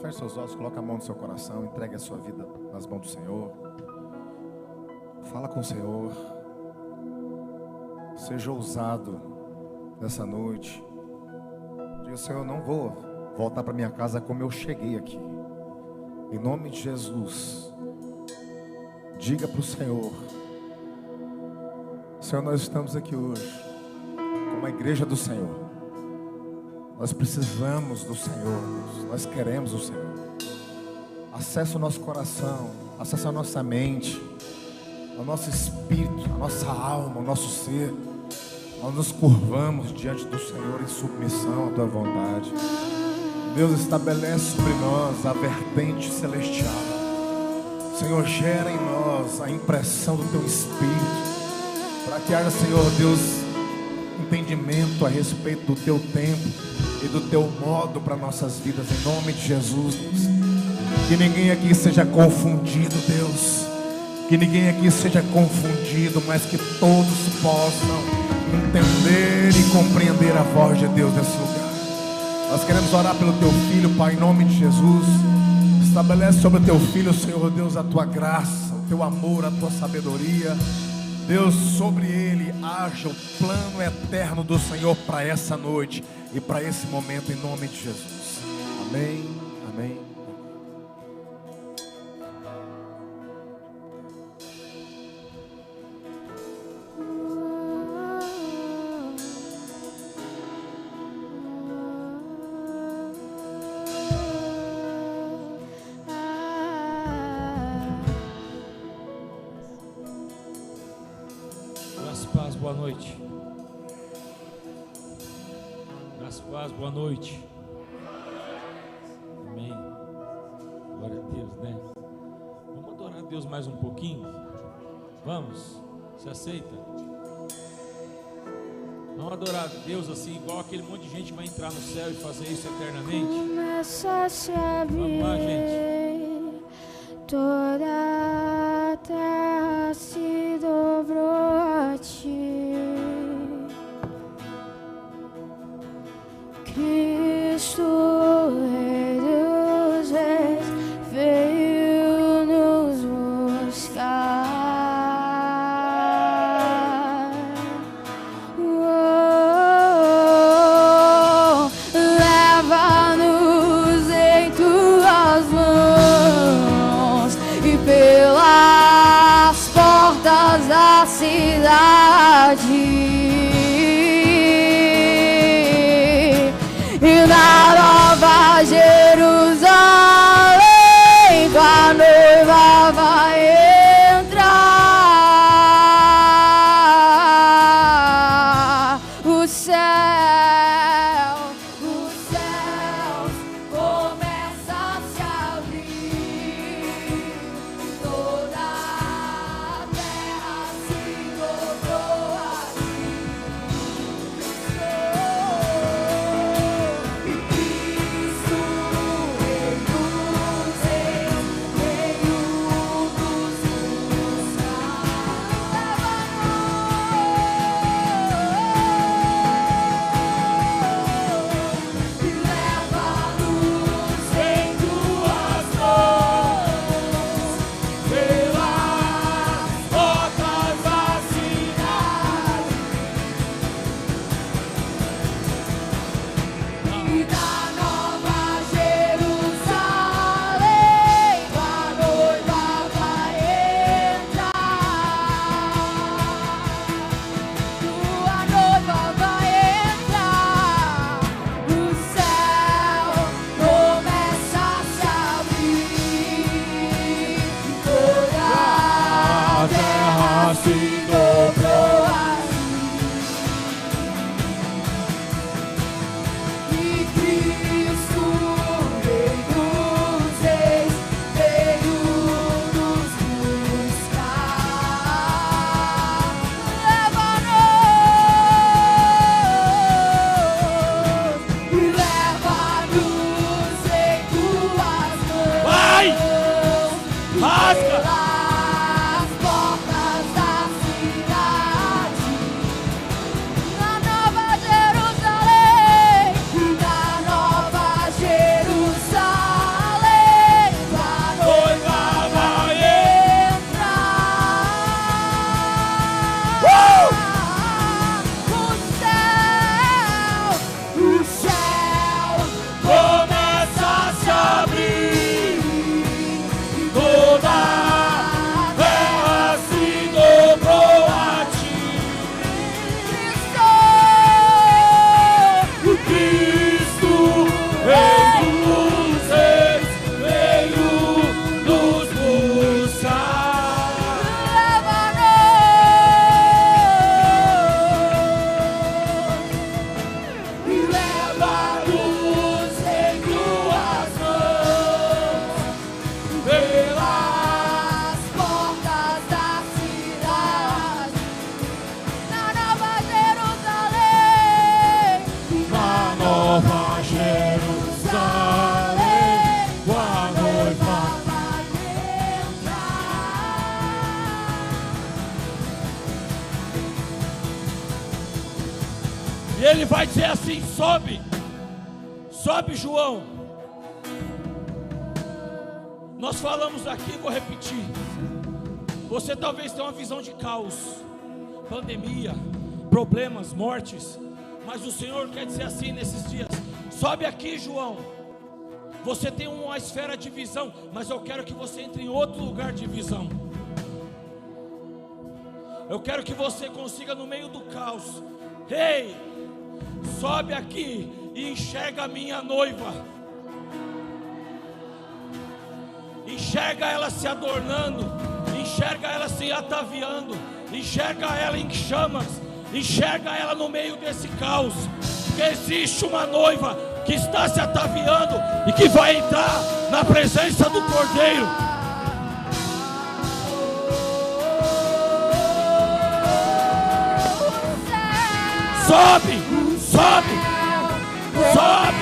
Feche seus olhos, coloque a mão no seu coração, entregue a sua vida nas mãos do Senhor. Fala com o Senhor. Seja ousado nessa noite. Diga: Senhor, eu não vou voltar para minha casa como eu cheguei aqui. Em nome de Jesus, diga para o Senhor: Senhor, nós estamos aqui hoje como a igreja do Senhor. Nós precisamos do Senhor, nós queremos o Senhor. Acesse o nosso coração, acesse a nossa mente, o nosso espírito, a nossa alma, o nosso ser. Nós nos curvamos diante do Senhor em submissão à Tua vontade. Deus, estabelece sobre nós a vertente celestial. Senhor, gera em nós a impressão do Teu Espírito, para que haja, Senhor Deus, entendimento a respeito do Teu tempo e do Teu modo para nossas vidas, em nome de Jesus, Deus. Que ninguém aqui seja confundido, Deus. Que ninguém aqui seja confundido, mas que todos possam entender e compreender a voz de Deus nesse lugar. Nós queremos orar pelo Teu Filho, Pai, em nome de Jesus. Estabelece sobre o Teu Filho, Senhor Deus, a Tua graça, o Teu amor, a Tua sabedoria. Deus, sobre ele haja o plano eterno do Senhor para essa noite e para esse momento, em nome de Jesus. Amém, amém. Boa noite. Graças a Deus, boa noite. Amém. Glória a Deus, né? Vamos adorar a Deus mais um pouquinho? Vamos? Você aceita? Vamos adorar a Deus assim, igual aquele monte de gente vai entrar no céu e fazer isso eternamente? Começa a se abrir. Vamos lá, gente. Toda a terra se dobrou a Ti. Cristo, Rei dos Reis, veio nos buscar. Leva-nos em Tuas mãos e pelas portas da cidade. E na Nova Jerusalém, tua noiva vai entrar. Os céus começam a se abrir. Toda a terra se dobrou a Ti. assim: sobe, sobe, João. Nós falamos aqui, vou repetir. Você talvez tenha uma visão de caos, pandemia, problemas, mortes, mas o Senhor quer dizer assim nesses dias: sobe aqui, João. Você tem uma esfera de visão, mas eu quero que você entre em outro lugar de visão. Eu quero que você consiga, no meio do caos, ei, sobe aqui e enxerga a minha noiva. Enxerga ela se adornando, enxerga ela se ataviando, enxerga ela em chamas, enxerga ela no meio desse caos. Porque existe uma noiva que está se ataviando e que vai entrar na presença do Cordeiro. Sobe, sobe, sobe.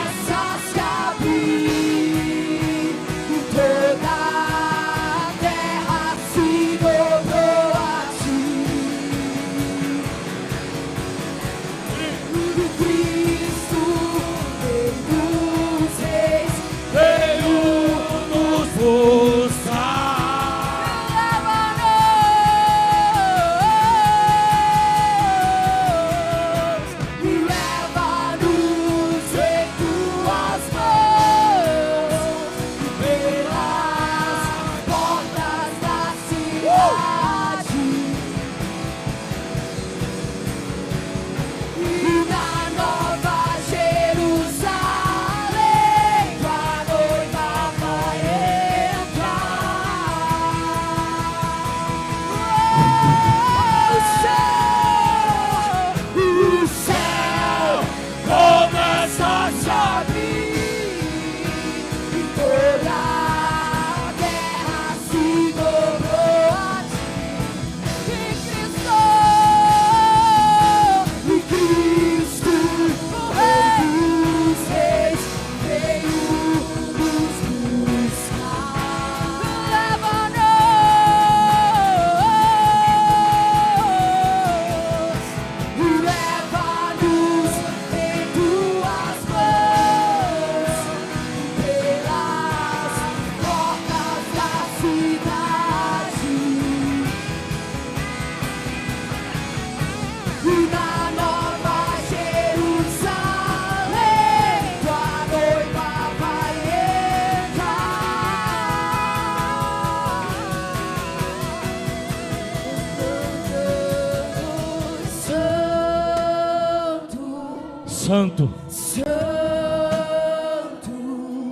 Santo, Santo,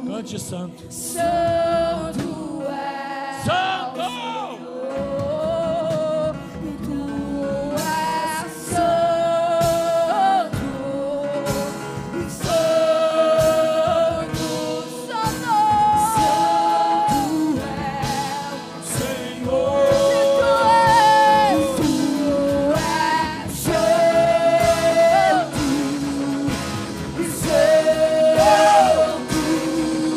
cante santo, Santo é santo, Tu és santo, santo, santo, santo é o Senhor.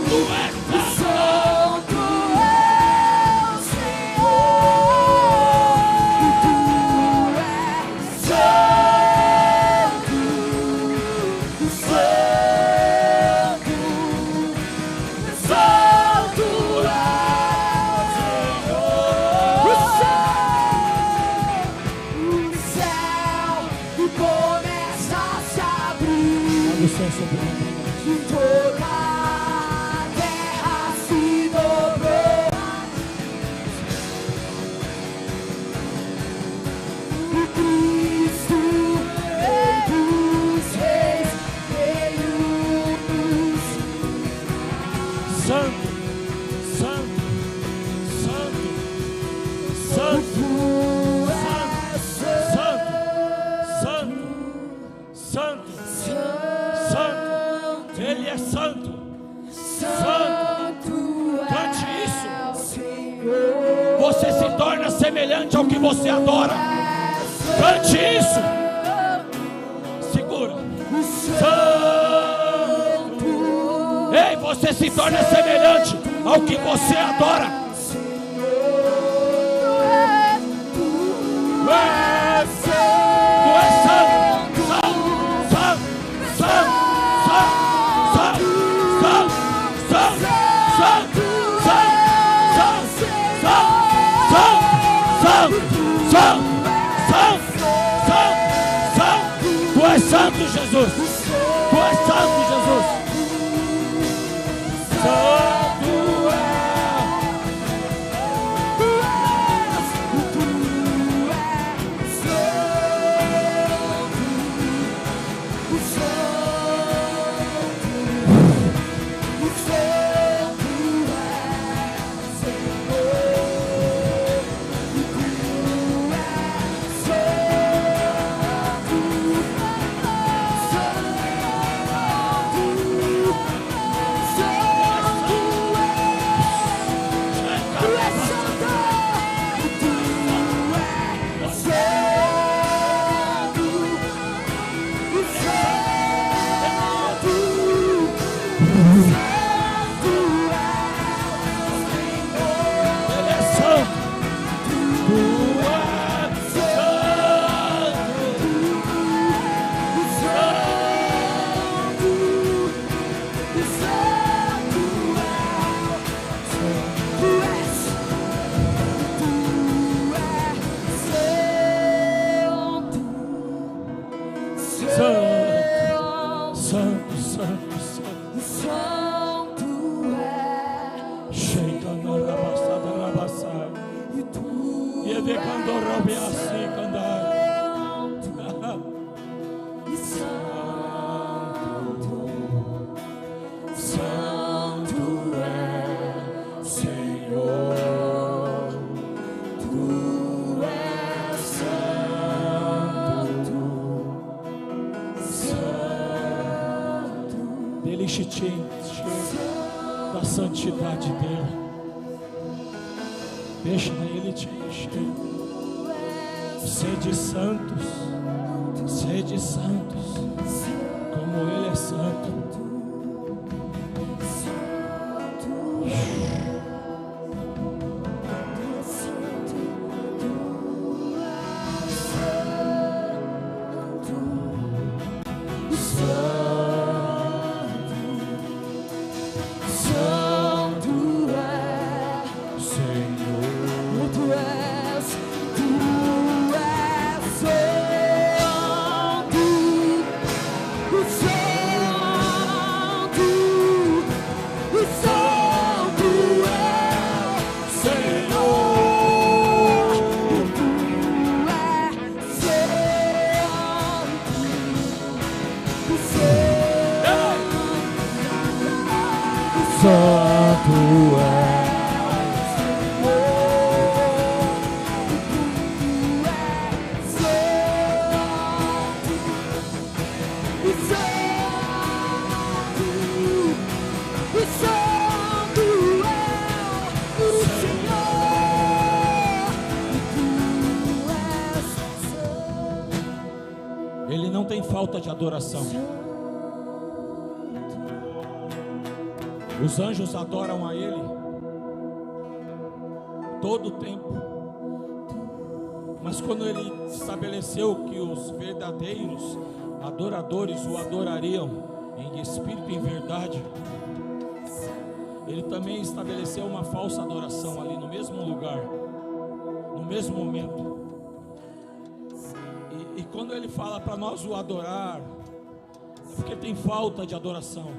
Tu és santo, Ele é santo, santo, cante isso. Você se torna semelhante ao que você adora. Cante isso. Segura. Santo. Ei, você se torna semelhante ao que você adora. Tu és santo, santo, santo, santo. Jesus. Tu és santo, Jesus. Santo é. Deixe-te encher da santidade dele. Deixa ele te encher. Sede santos, como ele é santo. Ele não tem falta de adoração. Os anjos adoram a Ele todo o tempo. Mas quando Ele estabeleceu que os verdadeiros adoradores o adorariam em espírito e em verdade, Ele também estabeleceu uma falsa adoração ali no mesmo lugar, no mesmo momento. E quando Ele fala para nós o adorar, é porque tem falta de adoração.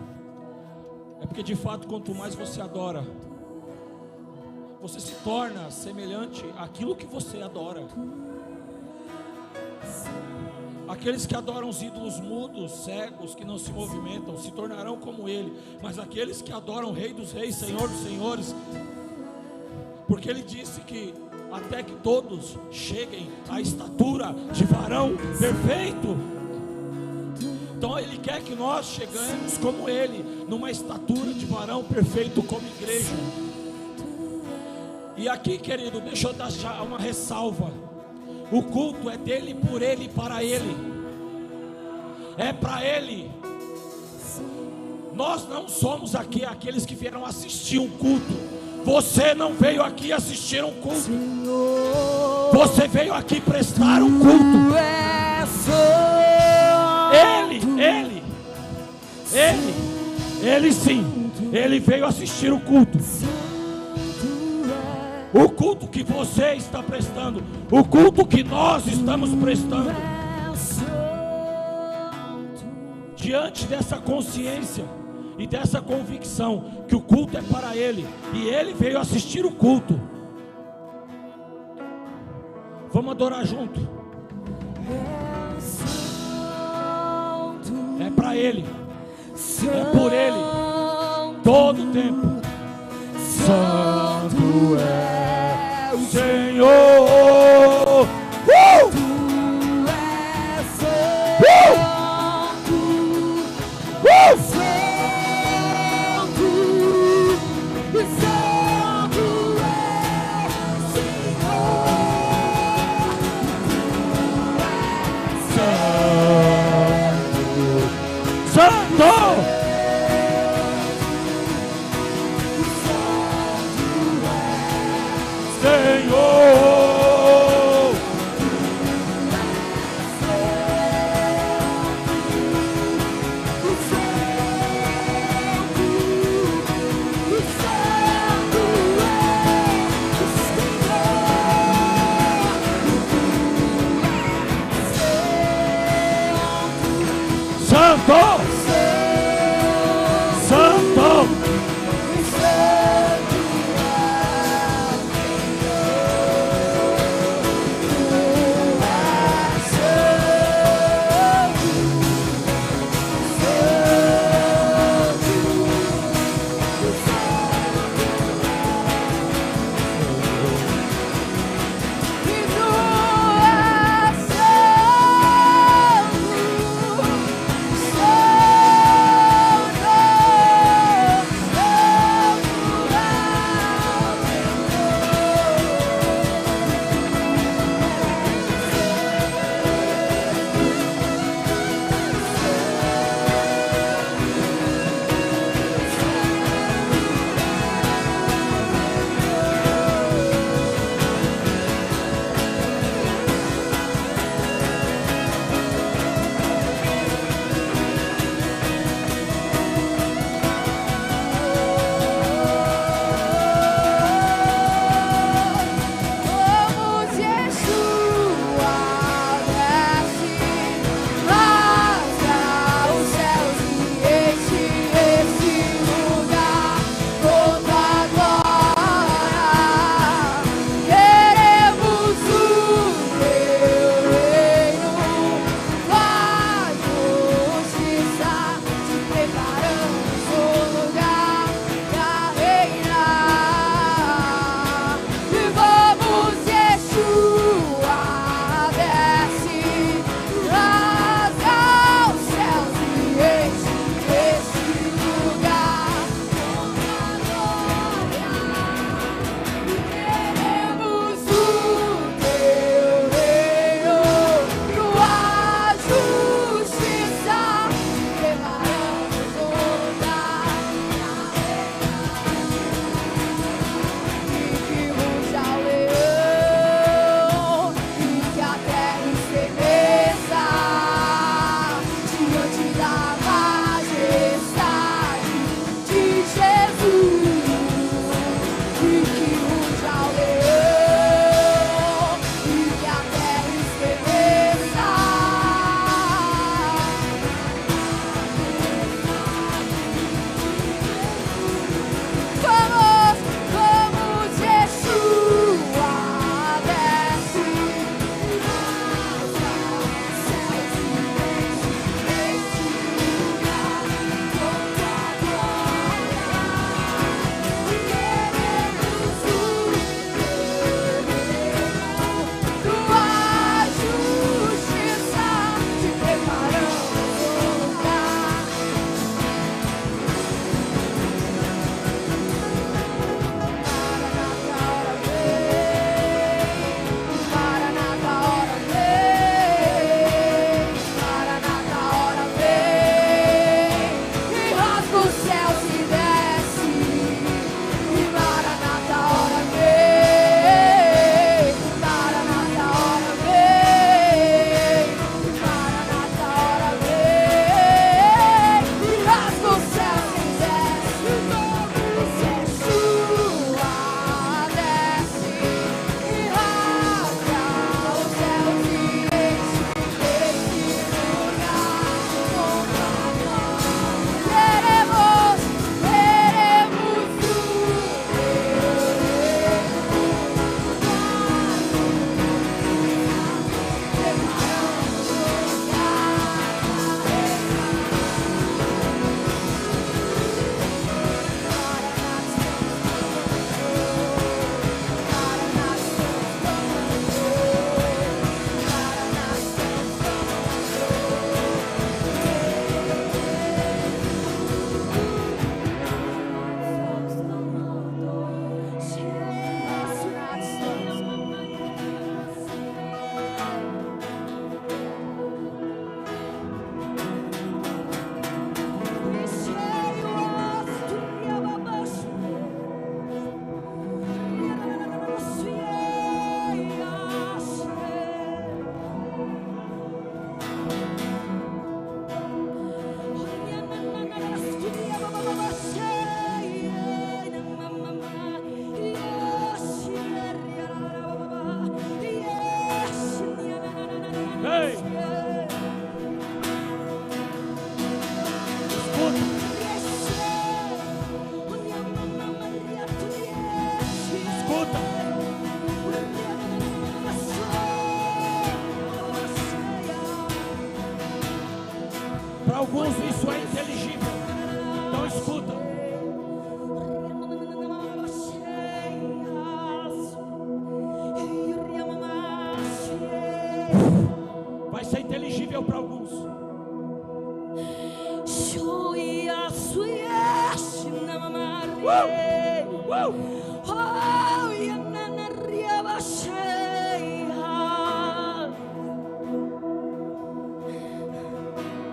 É porque de fato, quanto mais você adora, você se torna semelhante àquilo que você adora. Aqueles que adoram os ídolos mudos, cegos, que não se movimentam, se tornarão como Ele. Mas aqueles que adoram o Rei dos Reis, Senhor dos Senhores, porque Ele disse que até que todos cheguem à estatura de varão perfeito. Então Ele quer que nós cheguemos como Ele, numa estatura de varão perfeito como igreja. E aqui, querido, deixa eu dar uma ressalva. O culto é dele, por ele e para ele. É para ele. Nós não somos aqui aqueles que vieram assistir um culto. Você não veio aqui assistir um culto. Você veio aqui prestar um culto. Ele sim, ele veio assistir o culto. O culto que você está prestando, o culto que nós estamos prestando. diante dessa consciência e dessa convicção que o culto é para Ele e Ele veio assistir o culto, vamos adorar junto. É para Ele, é por Ele, todo o tempo. Santo é o Senhor. Oh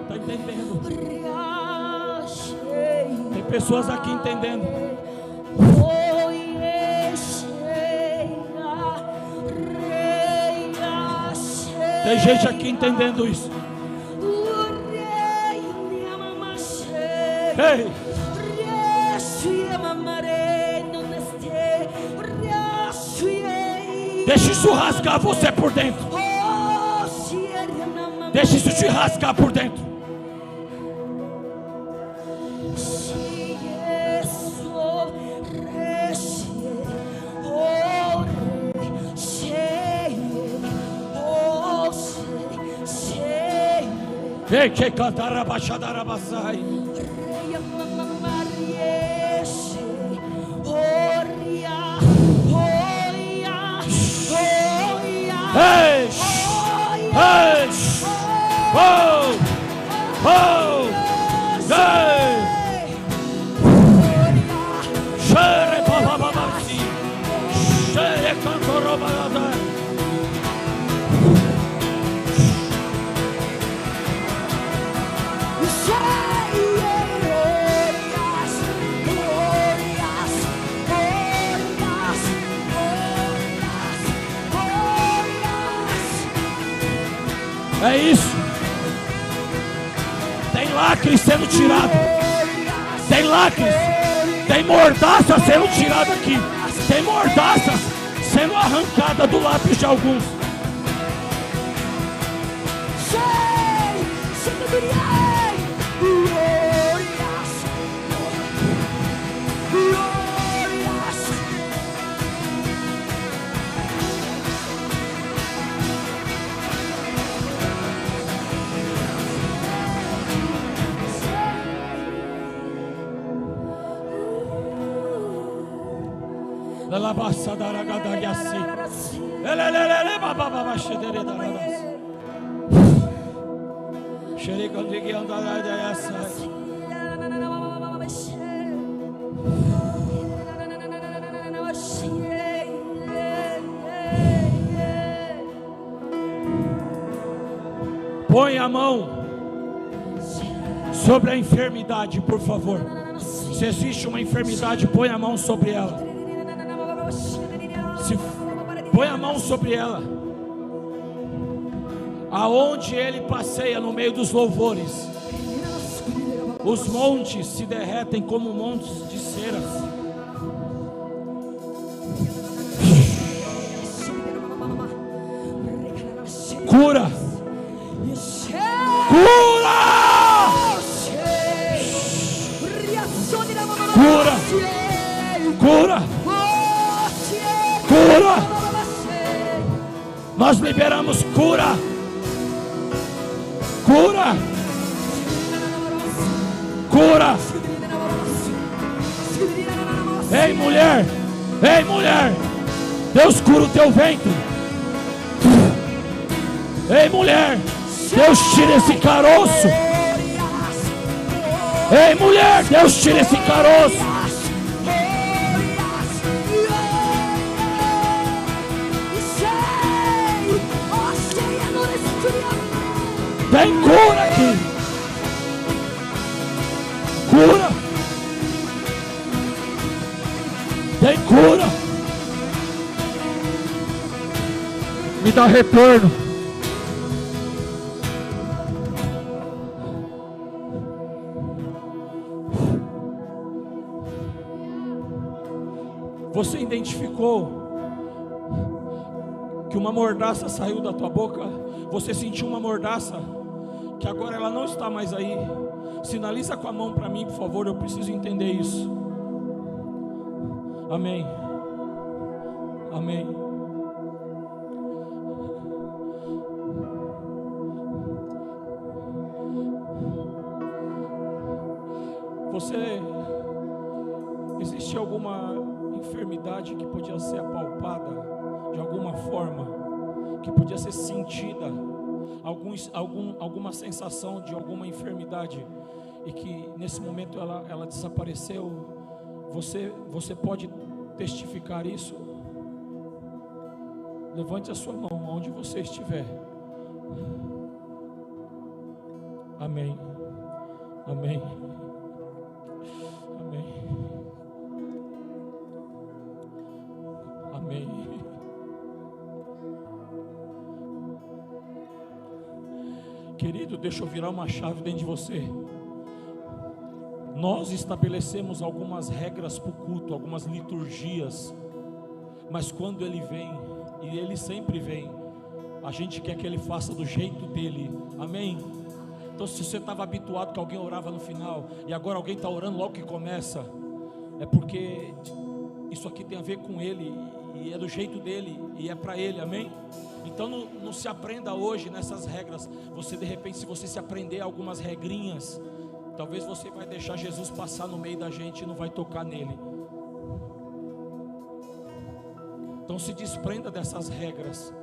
Está entendendo? Tem pessoas aqui entendendo. Tem gente aqui entendendo isso. Ei! Deixa isso rasgar você por dentro. Deixa isso te rasgar por dentro. Ei, que cantar a baixada arabaçai. Hey! Hey! Oh! Oh! Hey! Shere baba baba si. Shere cantor baba. É isso. Tem lacres sendo tirado. Tem lacres. Tem mordaça sendo tirada aqui. Tem mordaça sendo arrancada do lápis de alguns. La bassa da ragada yassi. Elelele baba baba şedere da radas. Şerik andigi andara da yassi. Põe a mão sobre a enfermidade, por favor. Se existe uma enfermidade, põe a mão sobre ela. Põe a mão sobre ela. Aonde ele passeia no meio dos louvores, os montes se derretem como montes de cera. Cura. Cura. Cura. Cura. Cura. Nós liberamos cura. Cura. Cura. Ei, mulher. Ei, mulher. Deus cura o teu ventre. Ei, mulher. Deus tira esse caroço. Ei, mulher. Deus tira esse caroço. Tem cura aqui. Cura. Tem cura. Me dá retorno. Você identificou que uma mordaça saiu da tua boca? Você sentiu uma mordaça que agora ela não está mais aí? Sinaliza com a mão para mim, por favor, eu preciso entender isso. Amém. Amém. Você, existe alguma enfermidade que podia ser apalpada de alguma forma, que podia ser sentida, alguma sensação de alguma enfermidade, e que nesse momento ela desapareceu? Você pode testificar isso, levante a sua mão onde você estiver. Amém. Amém. Amém. Amém. Querido, deixa eu virar uma chave dentro de você. Nós estabelecemos algumas regras para o culto, algumas liturgias, mas quando Ele vem, e Ele sempre vem, a gente quer que Ele faça do jeito dEle. Amém? Então, se você estava habituado que alguém orava no final, e agora alguém está orando logo que começa, é porque isso aqui tem a ver com Ele, e é do jeito dEle, e é para Ele, amém? Então não se aprenda hoje nessas regras. Você, de repente, se você se aprender algumas regrinhas, talvez você vai deixar Jesus passar no meio da gente e não vai tocar nele. Então se desprenda dessas regras.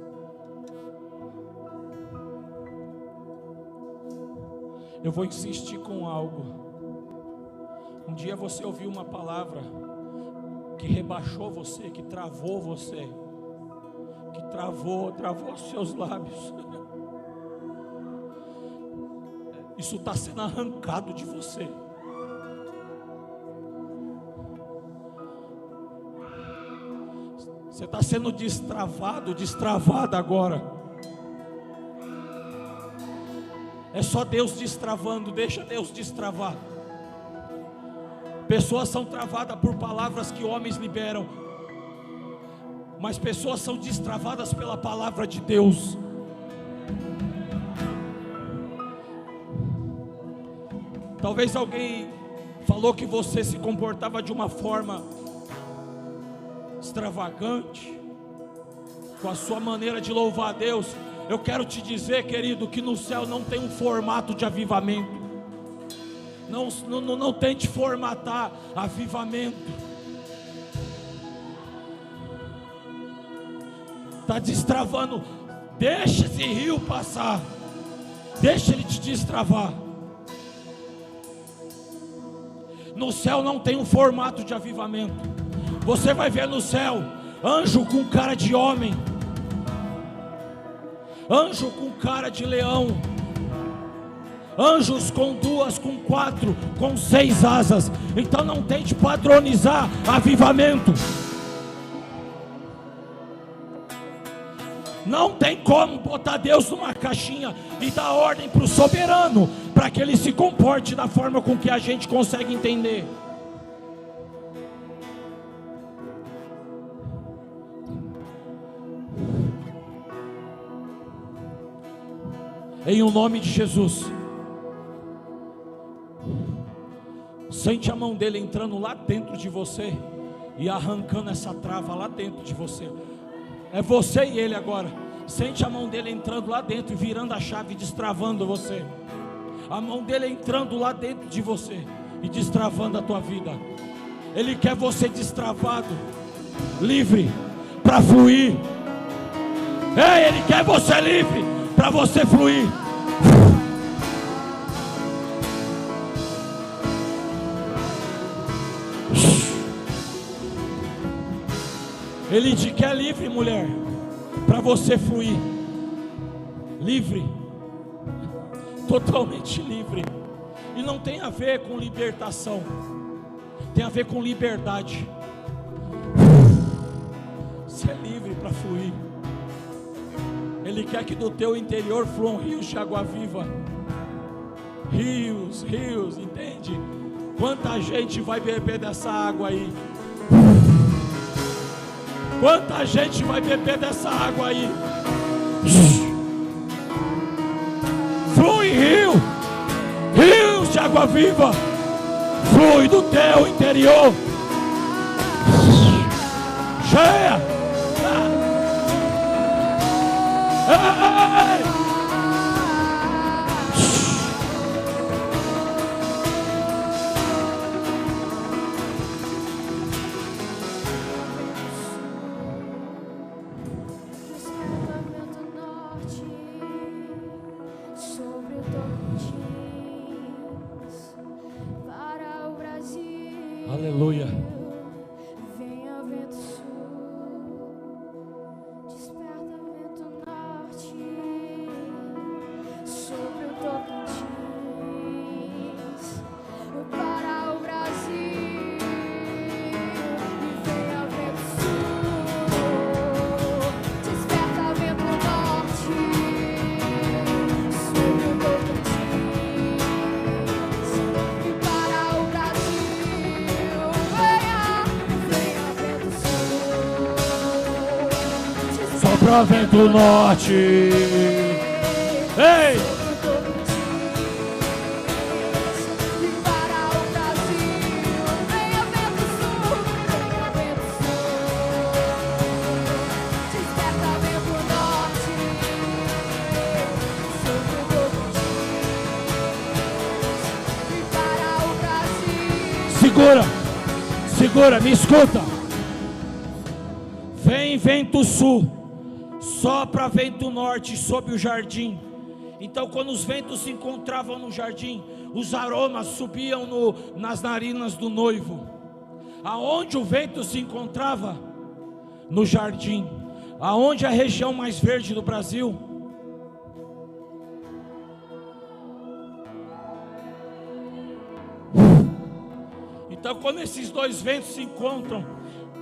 Eu vou insistir com algo. Um dia você ouviu uma palavra que rebaixou você, que travou você, que travou os seus lábios. Isso está sendo arrancado de você. Você está sendo destravado, destravada agora. É só Deus destravando, deixa Deus destravar. Pessoas são travadas por palavras que homens liberam, mas pessoas são destravadas pela palavra de Deus. Talvez alguém falou que você se comportava de uma forma extravagante, com a sua maneira de louvar a Deus. Eu quero te dizer, querido, que no céu não tem um formato de avivamento. Não tente formatar avivamento. Está destravando. Deixa esse rio passar. Deixa ele te destravar. No céu não tem um formato de avivamento. Você vai ver no céu anjo com cara de homem, anjo com cara de leão, anjos com 2, com 4, com 6 asas. Então não tente padronizar avivamento. Não tem como botar Deus numa caixinha e dar ordem para o soberano, para que ele se comporte da forma com que a gente consegue entender. Em o nome de Jesus, sente a mão dele entrando lá dentro de você e arrancando essa trava lá dentro de você. É você e ele agora. Sente a mão dele entrando lá dentro e virando a chave e destravando você. A mão dele entrando lá dentro de você e destravando a tua vida. Ele quer você destravado, livre, para fluir. Ele quer você livre, para você fluir. Ele te quer livre, mulher, para você fluir. Livre, totalmente livre. E não tem a ver com libertação, tem a ver com liberdade. Você é livre para fluir. Ele quer que do teu interior fluam rios de água viva. Rios, rios, entende? Quanta gente vai beber dessa água aí? Quanta gente vai beber dessa água aí? Flui rio, rios de água viva. Flui do teu interior. Cheia. Ei. Aleluia. Venha vento Sopra vento norte. Ei! Segura, me escuta. Vem vento sul, sopra vento norte sobre o jardim. Então quando os ventos se encontravam no jardim, os aromas subiam nas narinas do noivo. Aonde o vento se encontrava? No jardim. Aonde é a região mais verde do Brasil? Então quando esses dois ventos se encontram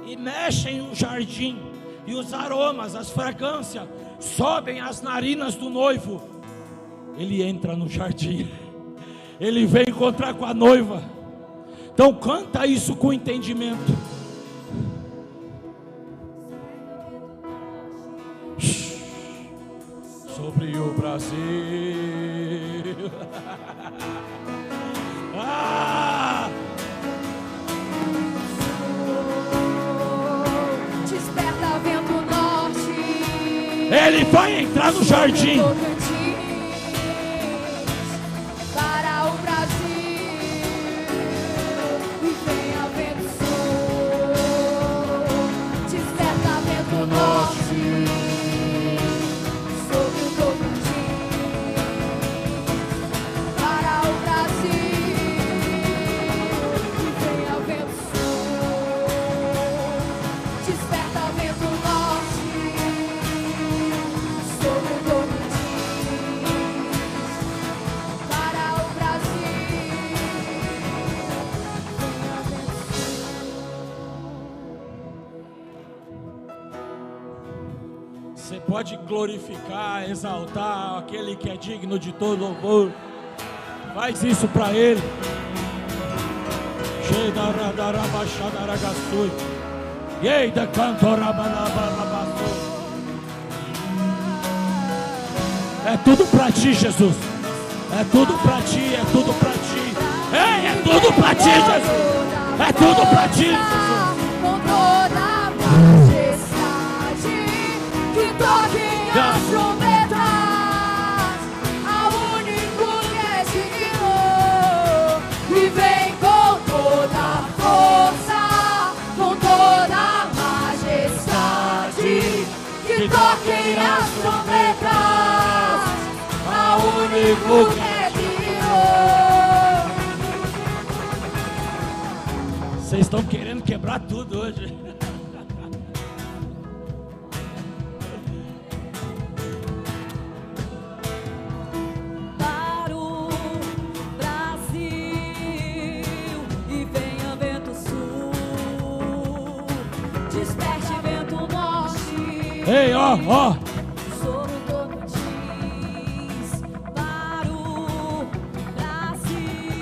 e mexem o jardim, e os aromas, as fragrâncias sobem às narinas do noivo, ele entra no jardim, ele vem encontrar com a noiva. Então canta isso com entendimento. Sobre o Brasil. Ah! Desperta vento norte. Ele vai entrar no jardim. Para o Brasil. E venha vento sul. Desperta vento norte. Sobre o Tocantins. Para o Brasil. E venha vento sul. Desperta vento norte. Sobre o Tocantins. Para o Brasil. Venha vento Você pode glorificar, exaltar aquele que é digno de todo louvor. Faz isso para ele. É tudo para ti, Jesus. É tudo para ti, é tudo para ti. Ei, é tudo para ti, Jesus. É tudo para ti, Jesus. com toda a majestade, que toquem as trombetas, ao único que é digno, e vem com toda a força, com toda a majestade, que toquem as trombetas, ao único que é digno. Vocês estão querendo quebrar tudo hoje. Para o Brasil e venha vento sul, desperte vento norte. Ei, ó. Sobre o Tocantins, para o Brasil,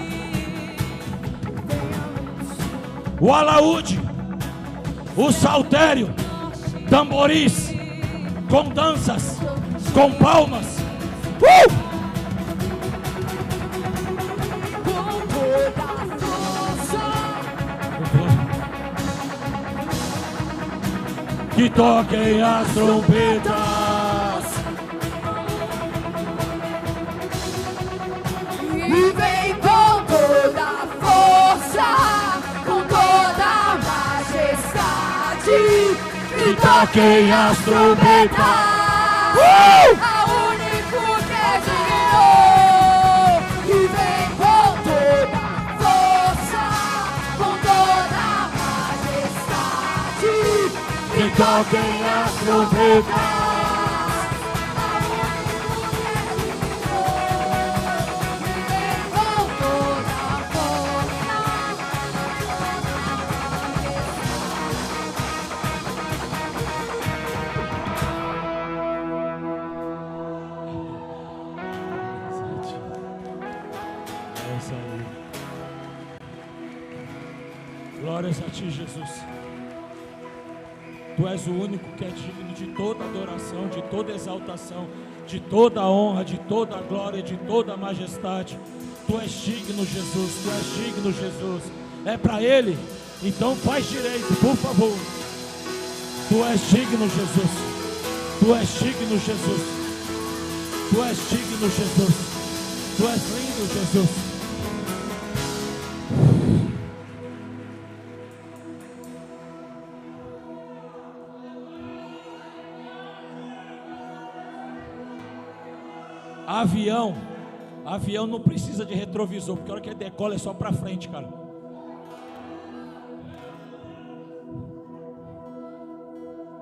venha vento sul, O alaúde, o saltério, tamboris, com danças, com palmas. com toda a força, Que toquem as trombetas. e vem com toda a força, com toda a majestade, Que toquem as trombetas. ao único que é digno, e vem com toda a força, com toda a majestade, Que toquem as trombetas. ao único que é digno, e vem com toda a força. Essa aí. Glórias a ti, Jesus. Tu és o único que é digno de toda adoração, de toda exaltação, de toda honra, de toda glória, de toda majestade. Tu és digno, Jesus, Tu és digno, Jesus. É para Ele, então faz direito, por favor. Tu és digno, Jesus. Tu és digno, Jesus. Tu és digno, Jesus. Tu és lindo, Jesus. Avião não precisa de retrovisor, porque a hora que ele decola é só para frente, cara.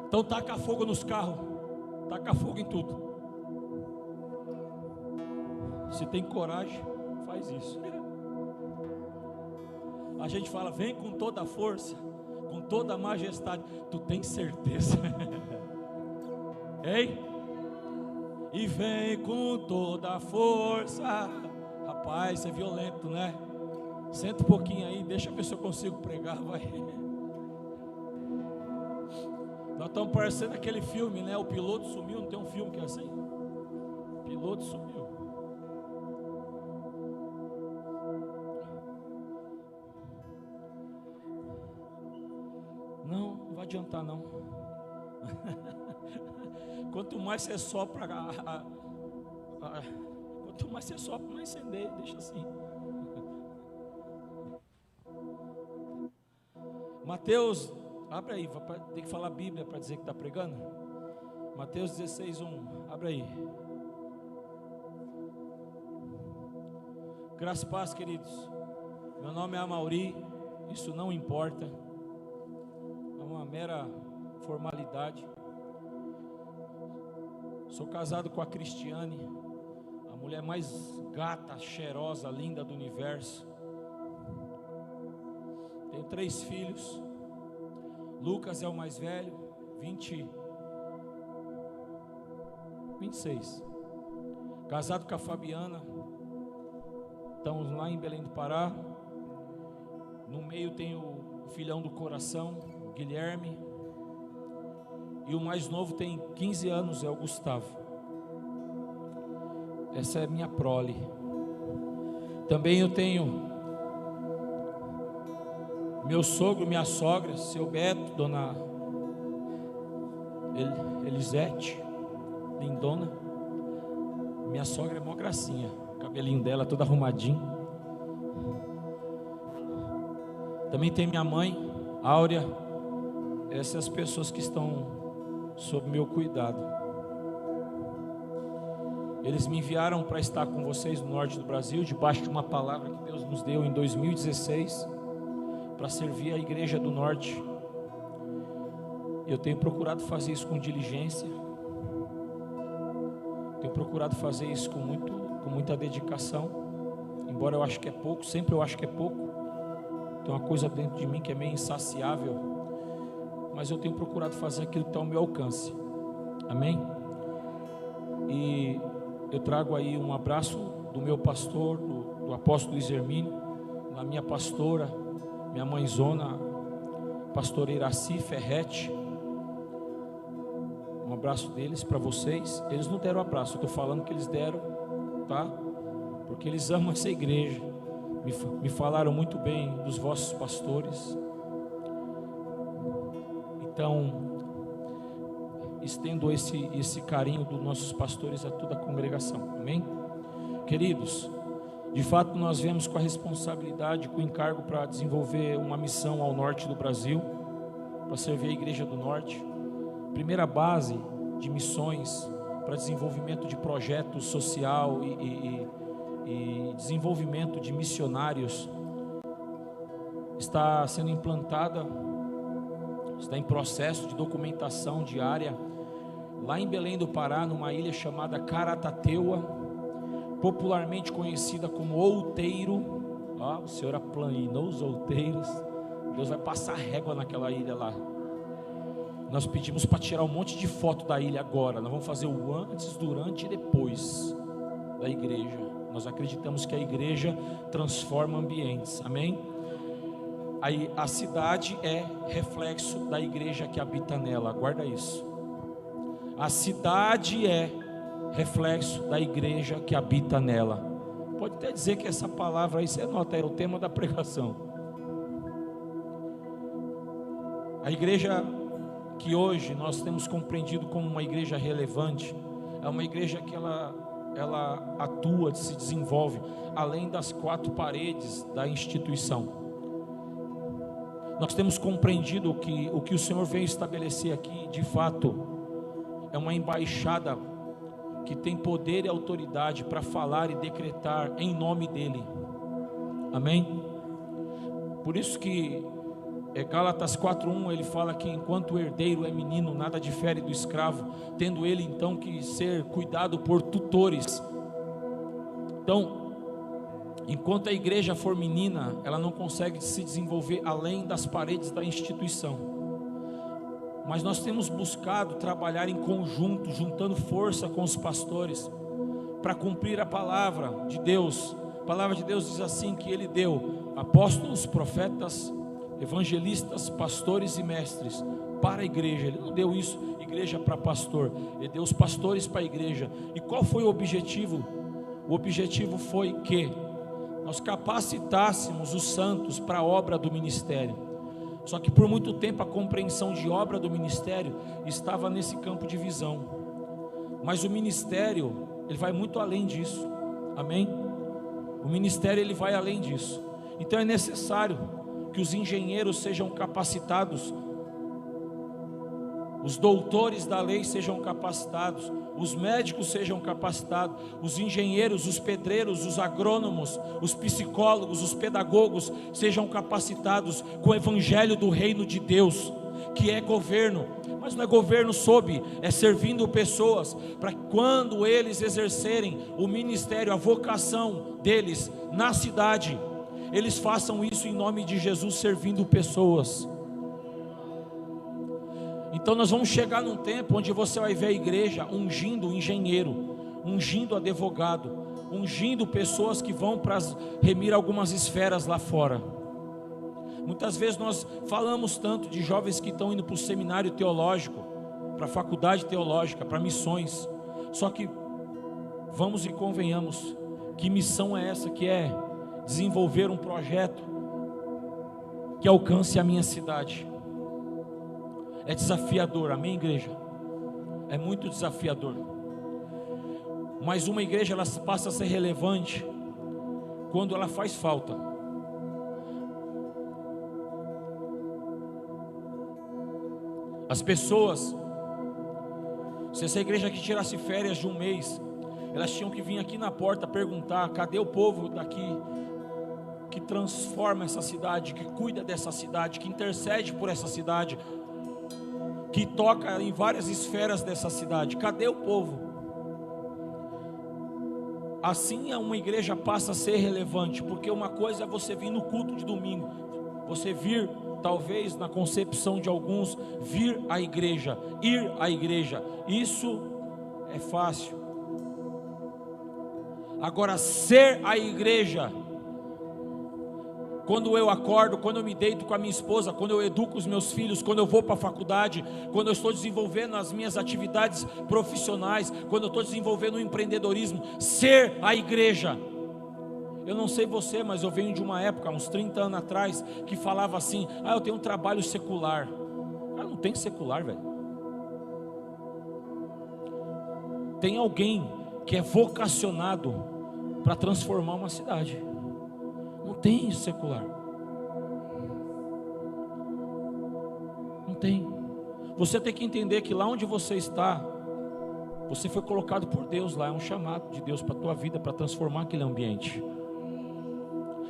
Então taca fogo nos carros, taca fogo em tudo. Se tem coragem, faz isso. A gente fala, vem com toda a força, com toda a majestade. Tu tem certeza? Ei? E vem com toda a força. Rapaz, isso é violento, né? Senta um pouquinho aí, deixa eu ver se eu consigo pregar, vai. Nós estamos parecendo aquele filme, né? O piloto sumiu, não tem um filme que é assim? O piloto sumiu. Não vai adiantar não. Quanto mais você sopra, quanto mais você sopra, mais acender, deixa assim. Mateus, abre aí, tem que falar a Bíblia para dizer que está pregando. Mateus 16:1, abre aí. Graça e paz, queridos. Meu nome é Amauri, isso não importa, é uma mera formalidade. Sou casado com a Cristiane, a mulher mais gata, cheirosa, linda do universo. Tenho 3 filhos. Lucas é o mais velho, 26. Casado com a Fabiana. Estamos lá em Belém do Pará. No meio tem o filhão do coração, o Guilherme. E o mais novo tem 15 anos, é o Gustavo. Essa é minha prole. Também eu tenho meu sogro, minha sogra, seu Beto, dona Elisete, lindona. Minha sogra é mó gracinha, o cabelinho dela todo arrumadinho. Também tem minha mãe, Áurea. Essas pessoas que estão sob meu cuidado. Eles me enviaram para estar com vocês no norte do Brasil, debaixo de uma palavra que Deus nos deu em 2016, para servir a igreja do norte. Eu tenho procurado fazer isso com diligência, tenho procurado fazer isso com muita dedicação, embora eu acho que é pouco, sempre eu acho que é pouco. Tem uma coisa dentro de mim que é meio insaciável, mas eu tenho procurado fazer aquilo que está ao meu alcance. Amém? E eu trago aí um abraço do meu pastor, do apóstolo Luiz Hermínio, da minha pastora, minha mãezona, pastora Iraci Ferretti. Um abraço deles para vocês. Eles não deram abraço, eu estou falando que eles deram, tá? Porque eles amam essa igreja. Me falaram muito bem dos vossos pastores. Então, estendo esse carinho dos nossos pastores a toda a congregação, amém? Queridos, de fato nós viemos com a responsabilidade, com o encargo para desenvolver uma missão ao norte do Brasil, para servir a igreja do norte. Primeira base de missões para desenvolvimento de projeto social e desenvolvimento de missionários está sendo implantada, está em processo de documentação diária, lá em Belém do Pará, numa ilha chamada Caratateua, popularmente conhecida como Outeiro. O Senhor aplanou os outeiros. Deus vai passar régua naquela ilha lá. Nós pedimos para tirar um monte de foto da ilha agora. Nós vamos fazer o antes, durante e depois da igreja. Nós acreditamos que a igreja transforma ambientes, amém? Aí a cidade é reflexo da igreja que habita nela. Guarda isso. A cidade é reflexo da igreja que habita nela. Pode até dizer que essa palavra aí, você nota, era o tema da pregação. A igreja que hoje nós temos compreendido como uma igreja relevante, é uma igreja que ela atua, se desenvolve além das quatro paredes da instituição. Nós temos compreendido que o que o Senhor veio estabelecer aqui, de fato, é uma embaixada que tem poder e autoridade para falar e decretar em nome dEle. Amém? Por isso que Gálatas 4:1 ele fala que enquanto o herdeiro é menino, nada difere do escravo, tendo ele então que ser cuidado por tutores. Então, enquanto a igreja for menina, ela não consegue se desenvolver além das paredes da instituição. Mas nós temos buscado trabalhar em conjunto, juntando força com os pastores, para cumprir a palavra de Deus. A palavra de Deus diz assim, que Ele deu apóstolos, profetas, evangelistas, pastores e mestres para a igreja. Ele não deu isso, igreja para pastor, Ele deu os pastores para a igreja. E qual foi o objetivo? O objetivo foi que nós capacitássemos os santos para a obra do ministério. Só que por muito tempo a compreensão de obra do ministério estava nesse campo de visão. Mas o ministério, ele vai muito além disso. Amém? O ministério, ele vai além disso. Então é necessário que os engenheiros sejam capacitados, os doutores da lei sejam capacitados, os médicos sejam capacitados, os engenheiros, os pedreiros, os agrônomos, os psicólogos, os pedagogos sejam capacitados com o evangelho do reino de Deus, que é governo. Mas não é governo sob, é servindo pessoas, para que quando eles exercerem o ministério, a vocação deles na cidade, eles façam isso em nome de Jesus, servindo pessoas. Então nós vamos chegar num tempo onde você vai ver a igreja ungindo o engenheiro, ungindo o advogado, ungindo pessoas que vão para remir algumas esferas lá fora. Muitas vezes nós falamos tanto de jovens que estão indo para o seminário teológico, para a faculdade teológica, para missões. Só que vamos e convenhamos, que missão é essa? Que é desenvolver um projeto que alcance a minha cidade. É desafiador, amém, igreja? É muito desafiador. Mas uma igreja, ela passa a ser relevante quando ela faz falta. As pessoas, se essa igreja aqui tirasse férias de um mês, elas tinham que vir aqui na porta perguntar: cadê o povo daqui que transforma essa cidade, que cuida dessa cidade, que intercede por essa cidade, que toca em várias esferas dessa cidade? Cadê o povo? Assim uma igreja passa a ser relevante, porque uma coisa é você vir no culto de domingo, você vir, talvez na concepção de alguns, vir à igreja, ir à igreja, isso é fácil. Agora, ser a igreja, quando eu acordo, quando eu me deito com a minha esposa, quando eu educo os meus filhos, quando eu vou para a faculdade, quando eu estou desenvolvendo as minhas atividades profissionais, quando eu estou desenvolvendo o empreendedorismo, ser a igreja. Eu não sei você, mas eu venho de uma época, uns 30 anos atrás, que falava assim: ah, eu tenho um trabalho secular. Cara, não tem secular, velho. Tem alguém que é vocacionado para transformar uma cidade. Não tem secular. Não tem. Você tem que entender que lá onde você está, você foi colocado por Deus lá, é um chamado de Deus para a tua vida, para transformar aquele ambiente.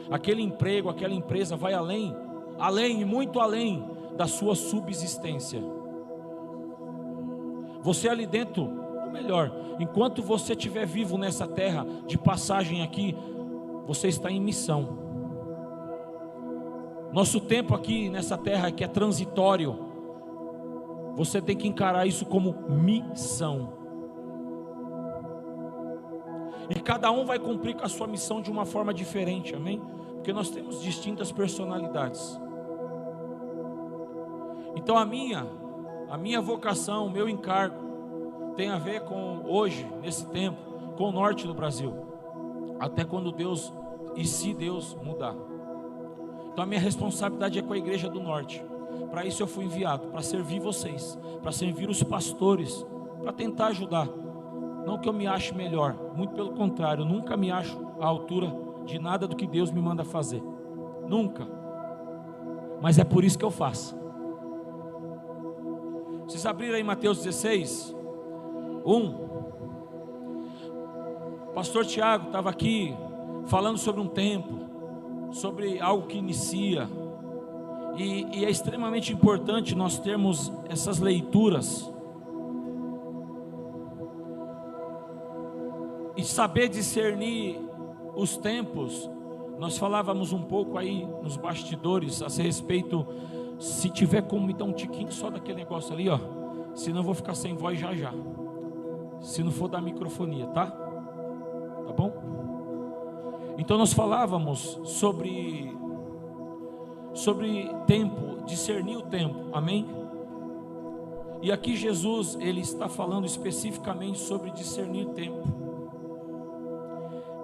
Aquele emprego, aquela empresa vai além e muito além da sua subsistência. Você ali dentro, ou melhor, enquanto você estiver vivo nessa terra, de passagem aqui, você está em missão. Nosso tempo aqui nessa terra que é transitório, você tem que encarar isso como missão. E cada um vai cumprir com a sua missão de uma forma diferente, amém? Porque nós temos distintas personalidades. Então a minha vocação, o meu encargo tem a ver com hoje, nesse tempo, com o norte do Brasil, até quando Deus, e se Deus mudar. Então a minha responsabilidade é com a igreja do norte. Para isso eu fui enviado, para servir vocês, para servir os pastores, para tentar ajudar. Não que eu me ache melhor, muito pelo contrário, eu nunca me acho à altura de nada do que Deus me manda fazer, nunca. Mas é por isso que eu faço. Vocês abriram aí Mateus 16, 1. Pastor Tiago estava aqui falando sobre um tempo, sobre algo que inicia, e é extremamente importante nós termos essas leituras e saber discernir os tempos. Nós falávamos um pouco aí nos bastidores a respeito, se tiver como me dar um tiquinho só daquele negócio ali, ó, senão eu vou ficar sem voz já já, se não for da microfonia, tá? Tá bom? Então nós falávamos sobre tempo, discernir o tempo, amém? E aqui Jesus, ele está falando especificamente sobre discernir tempo.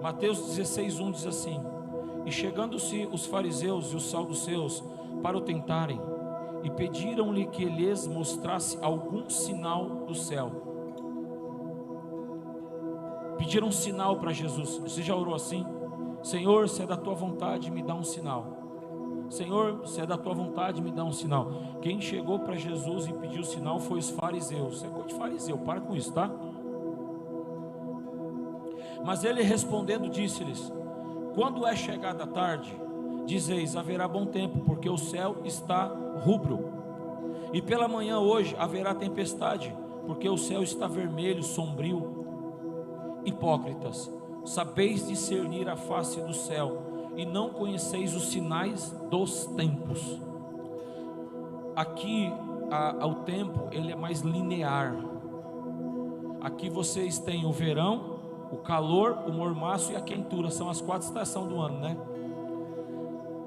Mateus 16:1 diz assim: e chegando-se os fariseus e os saduceus para o tentarem, e pediram-lhe que lhes mostrasse algum sinal do céu. Pediram um sinal para Jesus. Você já orou assim? Senhor, se é da tua vontade, me dá um sinal. Senhor, se é da tua vontade, me dá um sinal. Quem chegou para Jesus e pediu sinal foi os fariseus. Você é coisa de fariseu, para com isso, tá? Mas ele respondendo disse-lhes: quando é chegada a tarde, dizeis, haverá bom tempo, porque o céu está rubro. E pela manhã hoje haverá tempestade, porque o céu está vermelho, sombrio. Hipócritas, sabeis discernir a face do céu, e não conheceis os sinais dos tempos. Aqui o tempo ele é mais linear. Aqui vocês têm o verão, o calor, o mormaço e a quentura. São as 4 estações do ano, né?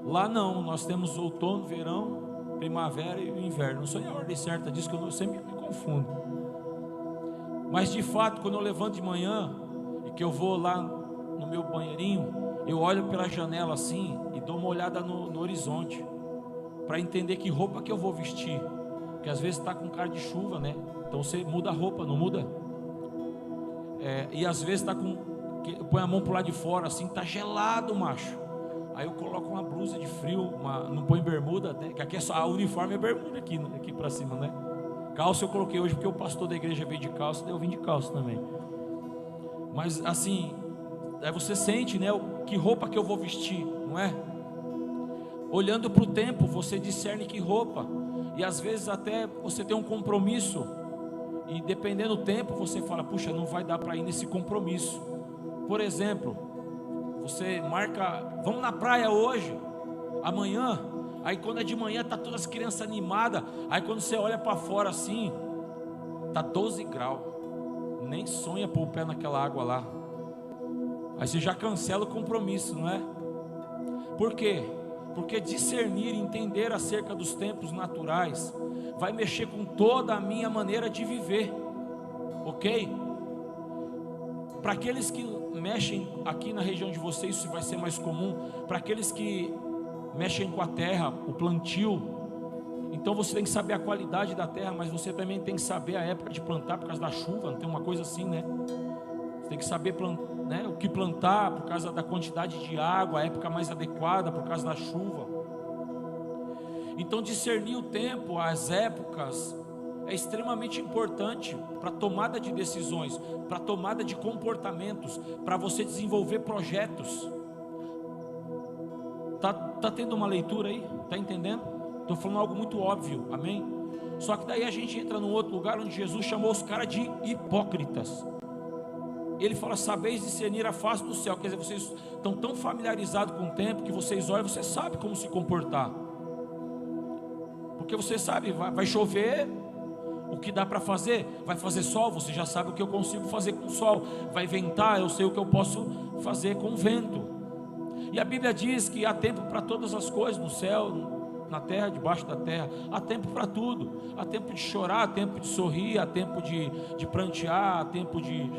Lá não, nós temos outono, verão, primavera e o inverno. Não sei a ordem certa disso, que eu sempre me confundo. Mas de fato, quando eu levanto de manhã e que eu vou lá no meu banheirinho, eu olho pela janela assim e dou uma olhada no horizonte, para entender que roupa que eu vou vestir. Porque às vezes está com cara de chuva, né? Então você muda a roupa, não muda? E às vezes está com, põe a mão para o lado de fora assim, está gelado, macho. Aí eu coloco uma blusa de frio, não põe bermuda, né? Que aqui é só, a uniforme é bermuda aqui para cima, né? Calça eu coloquei hoje porque o pastor da igreja veio de calça, daí eu vim de calça também. Mas assim, aí você sente, né? Que roupa que eu vou vestir, não é? Olhando para o tempo, você discerne que roupa. E às vezes até você tem um compromisso, e dependendo do tempo, você fala, puxa, não vai dar para ir nesse compromisso. Por exemplo, você marca, vamos na praia hoje, amanhã. Aí quando é de manhã, tá todas as crianças animadas. Aí quando você olha para fora assim, tá 12 graus. Nem sonha pôr o pé naquela água lá. Aí você já cancela o compromisso, não é? Por quê? Porque discernir, entender acerca dos tempos naturais, vai mexer com toda a minha maneira de viver, ok? Para aqueles que mexem aqui na região de vocês, isso vai ser mais comum. Para aqueles que mexem com a terra, o plantio, então você tem que saber a qualidade da terra, mas você também tem que saber a época de plantar por causa da chuva. Não tem uma coisa assim, né? Você tem que saber né, o que plantar por causa da quantidade de água, a época mais adequada por causa da chuva. Então discernir o tempo, as épocas, é extremamente importante para tomada de decisões, para tomada de comportamentos, para você desenvolver projetos. Tá tendo uma leitura aí? Tá entendendo? Estou falando algo muito óbvio, amém? Só que daí a gente entra num outro lugar onde Jesus chamou os caras de hipócritas. Ele fala, sabeis discernir a face do céu. Quer dizer, vocês estão tão familiarizados com o tempo que vocês olham, você sabe como se comportar. Porque você sabe, vai chover, o que dá para fazer? Vai fazer sol, você já sabe o que eu consigo fazer com o sol. Vai ventar, eu sei o que eu posso fazer com o vento. E a Bíblia diz que há tempo para todas as coisas no céu, na terra, debaixo da terra. Há tempo para tudo. Há tempo de chorar, há tempo de sorrir, há tempo de prantear, há tempo de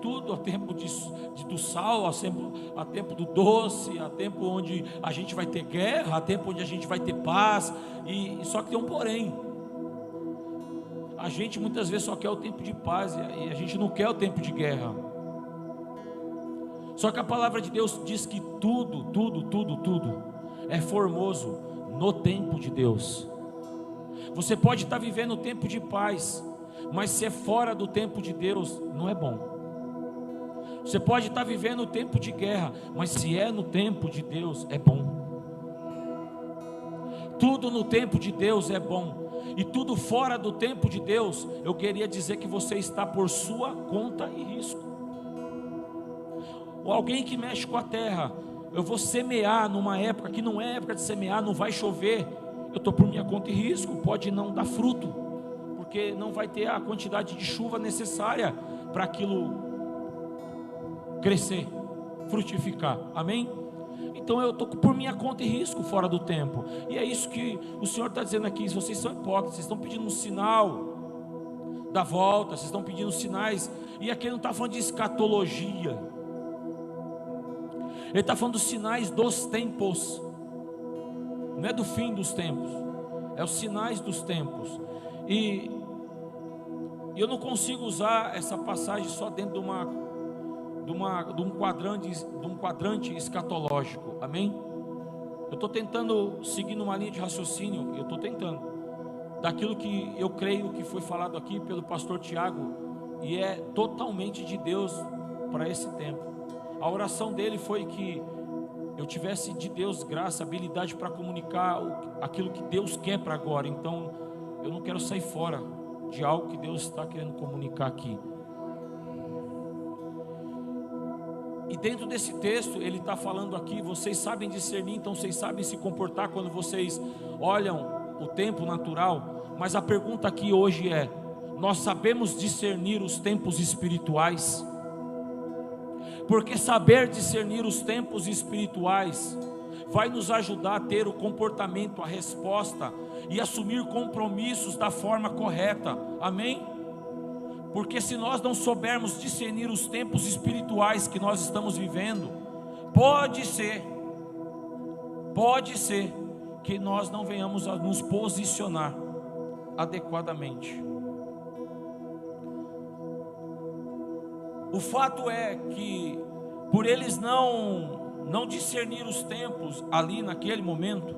tudo. Há tempo do sal, há tempo do doce, há tempo onde a gente vai ter guerra, há tempo onde a gente vai ter paz. E só que tem um porém. A gente muitas vezes só quer o tempo de paz e a gente não quer o tempo de guerra. Só que a palavra de Deus diz que tudo é formoso no tempo de Deus. Você pode estar vivendo o tempo de paz, mas se é fora do tempo de Deus, não é bom. Você pode estar vivendo o tempo de guerra, mas se é no tempo de Deus, é bom. Tudo no tempo de Deus é bom. E tudo fora do tempo de Deus, eu queria dizer que você está por sua conta e risco. Ou alguém que mexe com a terra, eu vou semear numa época que não é época de semear, não vai chover, eu estou por minha conta e risco, pode não dar fruto, porque não vai ter a quantidade de chuva necessária para aquilo crescer, frutificar, amém? Então eu estou por minha conta e risco fora do tempo. E é isso que o Senhor está dizendo aqui. Vocês são hipócritas, vocês estão pedindo um sinal da volta, vocês estão pedindo sinais. E aqui ele não está falando de escatologia, ele está falando dos sinais dos tempos. Não é do fim dos tempos, é os sinais dos tempos. E eu não consigo usar essa passagem só dentro de um quadrante escatológico, amém? Eu estou tentando seguir numa linha de raciocínio, daquilo que eu creio que foi falado aqui pelo pastor Tiago, e é totalmente de Deus para esse tempo. A oração dele foi que eu tivesse de Deus graça, habilidade para comunicar aquilo que Deus quer para agora. Então eu não quero sair fora de algo que Deus está querendo comunicar aqui. E dentro desse texto, ele está falando aqui, vocês sabem discernir, então vocês sabem se comportar quando vocês olham o tempo natural. Mas a pergunta aqui hoje é: nós sabemos discernir os tempos espirituais? Porque saber discernir os tempos espirituais vai nos ajudar a ter o comportamento, a resposta e assumir compromissos da forma correta, amém? Porque se nós não soubermos discernir os tempos espirituais que nós estamos vivendo, pode ser que nós não venhamos a nos posicionar adequadamente. O fato é que, por eles não discernir os tempos ali naquele momento,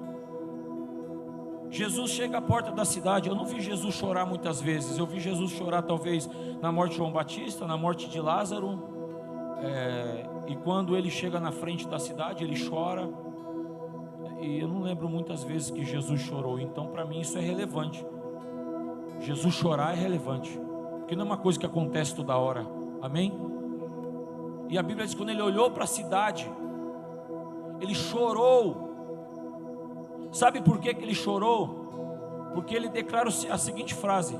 Jesus chega à porta da cidade. Eu não vi Jesus chorar muitas vezes. Eu vi Jesus chorar talvez na morte de João Batista, na morte de Lázaro, e quando ele chega na frente da cidade, ele chora. E eu não lembro muitas vezes que Jesus chorou. Então para mim isso é relevante. Jesus chorar é relevante, porque não é uma coisa que acontece toda hora, amém? E a Bíblia diz que quando ele olhou para a cidade, ele chorou. Sabe por que ele chorou? Porque ele declara a seguinte frase: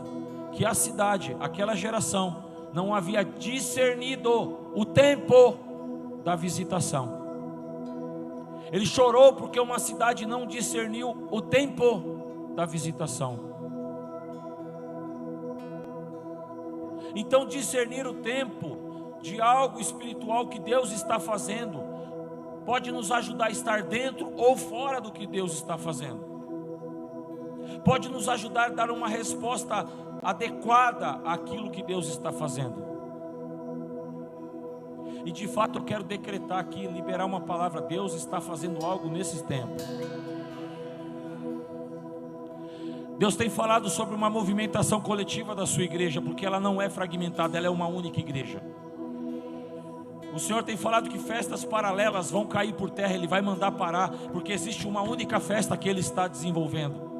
que a cidade, aquela geração, não havia discernido o tempo da visitação. Ele chorou porque uma cidade não discerniu o tempo da visitação. Então discernir o tempo de algo espiritual que Deus está fazendo pode nos ajudar a estar dentro ou fora do que Deus está fazendo. Pode nos ajudar a dar uma resposta adequada àquilo que Deus está fazendo. E de fato eu quero decretar aqui, liberar uma palavra: Deus está fazendo algo nesses tempos. Deus tem falado sobre uma movimentação coletiva da sua igreja, porque ela não é fragmentada, ela é uma única igreja. O Senhor tem falado que festas paralelas vão cair por terra, Ele vai mandar parar, porque existe uma única festa que Ele está desenvolvendo.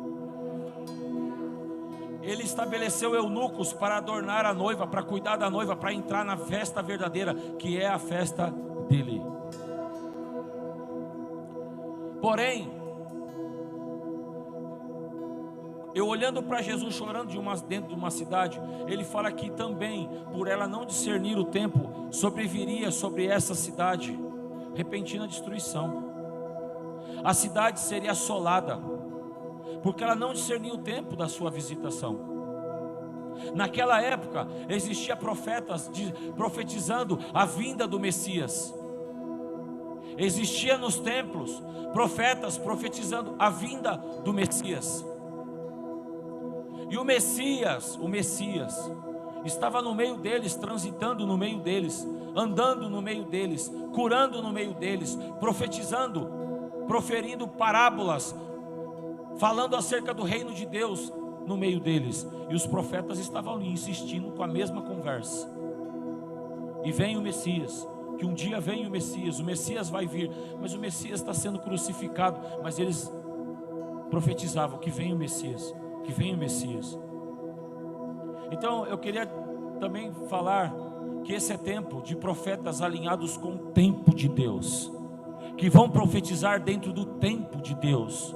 Ele estabeleceu eunucos para adornar a noiva, para cuidar da noiva, para entrar na festa verdadeira, que é a festa dele. Porém, eu olhando para Jesus chorando dentro de uma cidade, ele fala que também, por ela não discernir o tempo, sobreviria sobre essa cidade repentina destruição. A cidade seria assolada. porque ela não discernia o tempo da sua visitação. Naquela época existia profetas profetizando a vinda do Messias. Existia nos templos profetas profetizando a vinda do Messias. E o Messias estava no meio deles, transitando no meio deles, andando no meio deles, curando no meio deles, profetizando, proferindo parábolas, falando acerca do reino de Deus no meio deles. E os profetas estavam ali insistindo com a mesma conversa. E vem o Messias, que um dia vem o Messias vai vir, mas o Messias está sendo crucificado. Mas eles profetizavam que vem o Messias, que vem o Messias. Então eu queria também falar que esse é tempo de profetas alinhados com o tempo de Deus, que vão profetizar dentro do tempo de Deus.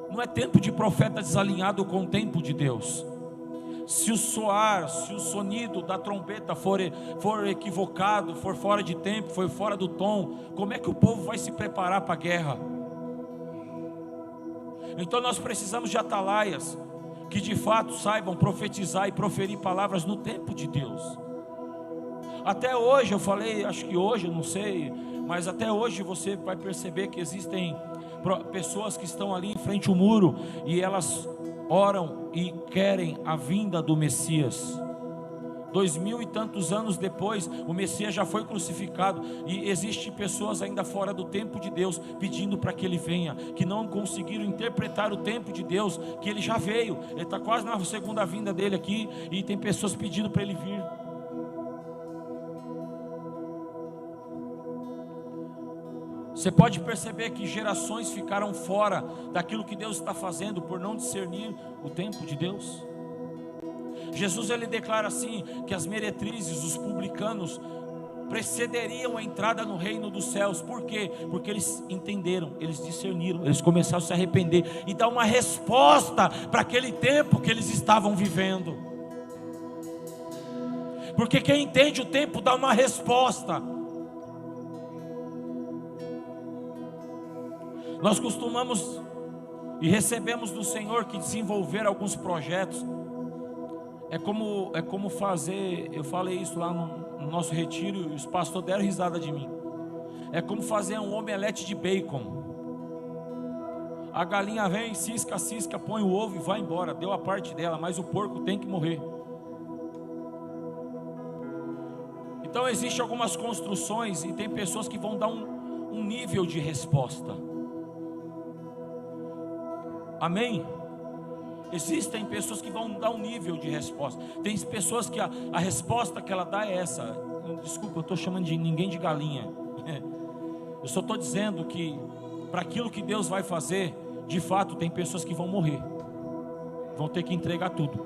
Não é tempo de profeta desalinhado com o tempo de Deus. Se o sonido da trombeta for equivocado, for fora de tempo, for fora do tom, como é que o povo vai se preparar para a guerra? Então nós precisamos de atalaias que de fato saibam profetizar e proferir palavras no tempo de Deus. Até hoje, eu falei, acho que hoje, não sei, mas até hoje você vai perceber que existem pessoas que estão ali em frente ao muro e elas oram e querem a vinda do Messias. 2000 e tantos anos depois, o Messias já foi crucificado e existem pessoas ainda fora do tempo de Deus pedindo para que Ele venha, que não conseguiram interpretar o tempo de Deus, que Ele já veio, Ele está quase na segunda vinda dele aqui, e tem pessoas pedindo para Ele vir. Você pode perceber que gerações ficaram fora daquilo que Deus está fazendo por não discernir o tempo de Deus. Jesus ele declara assim, que as meretrizes, os publicanos precederiam a entrada no reino dos céus. Por quê? Porque eles entenderam, eles discerniram, eles começaram a se arrepender e dar uma resposta para aquele tempo que eles estavam vivendo. Porque quem entende o tempo dá uma resposta. Nós costumamos e recebemos do Senhor que desenvolver alguns projetos. É como fazer, eu falei isso lá no nosso retiro e os pastores deram risada de mim. É como fazer um omelete de bacon. A galinha vem, cisca, põe o ovo e vai embora. Deu a parte dela, mas o porco tem que morrer. Então existem algumas construções e tem pessoas que vão dar um nível de resposta. Amém? Existem pessoas que vão dar um nível de resposta. Tem pessoas que a resposta que ela dá é essa. Desculpa, eu estou chamando de ninguém de galinha. Eu só estou dizendo que para aquilo que Deus vai fazer, de fato tem pessoas que vão morrer. Vão ter que entregar tudo.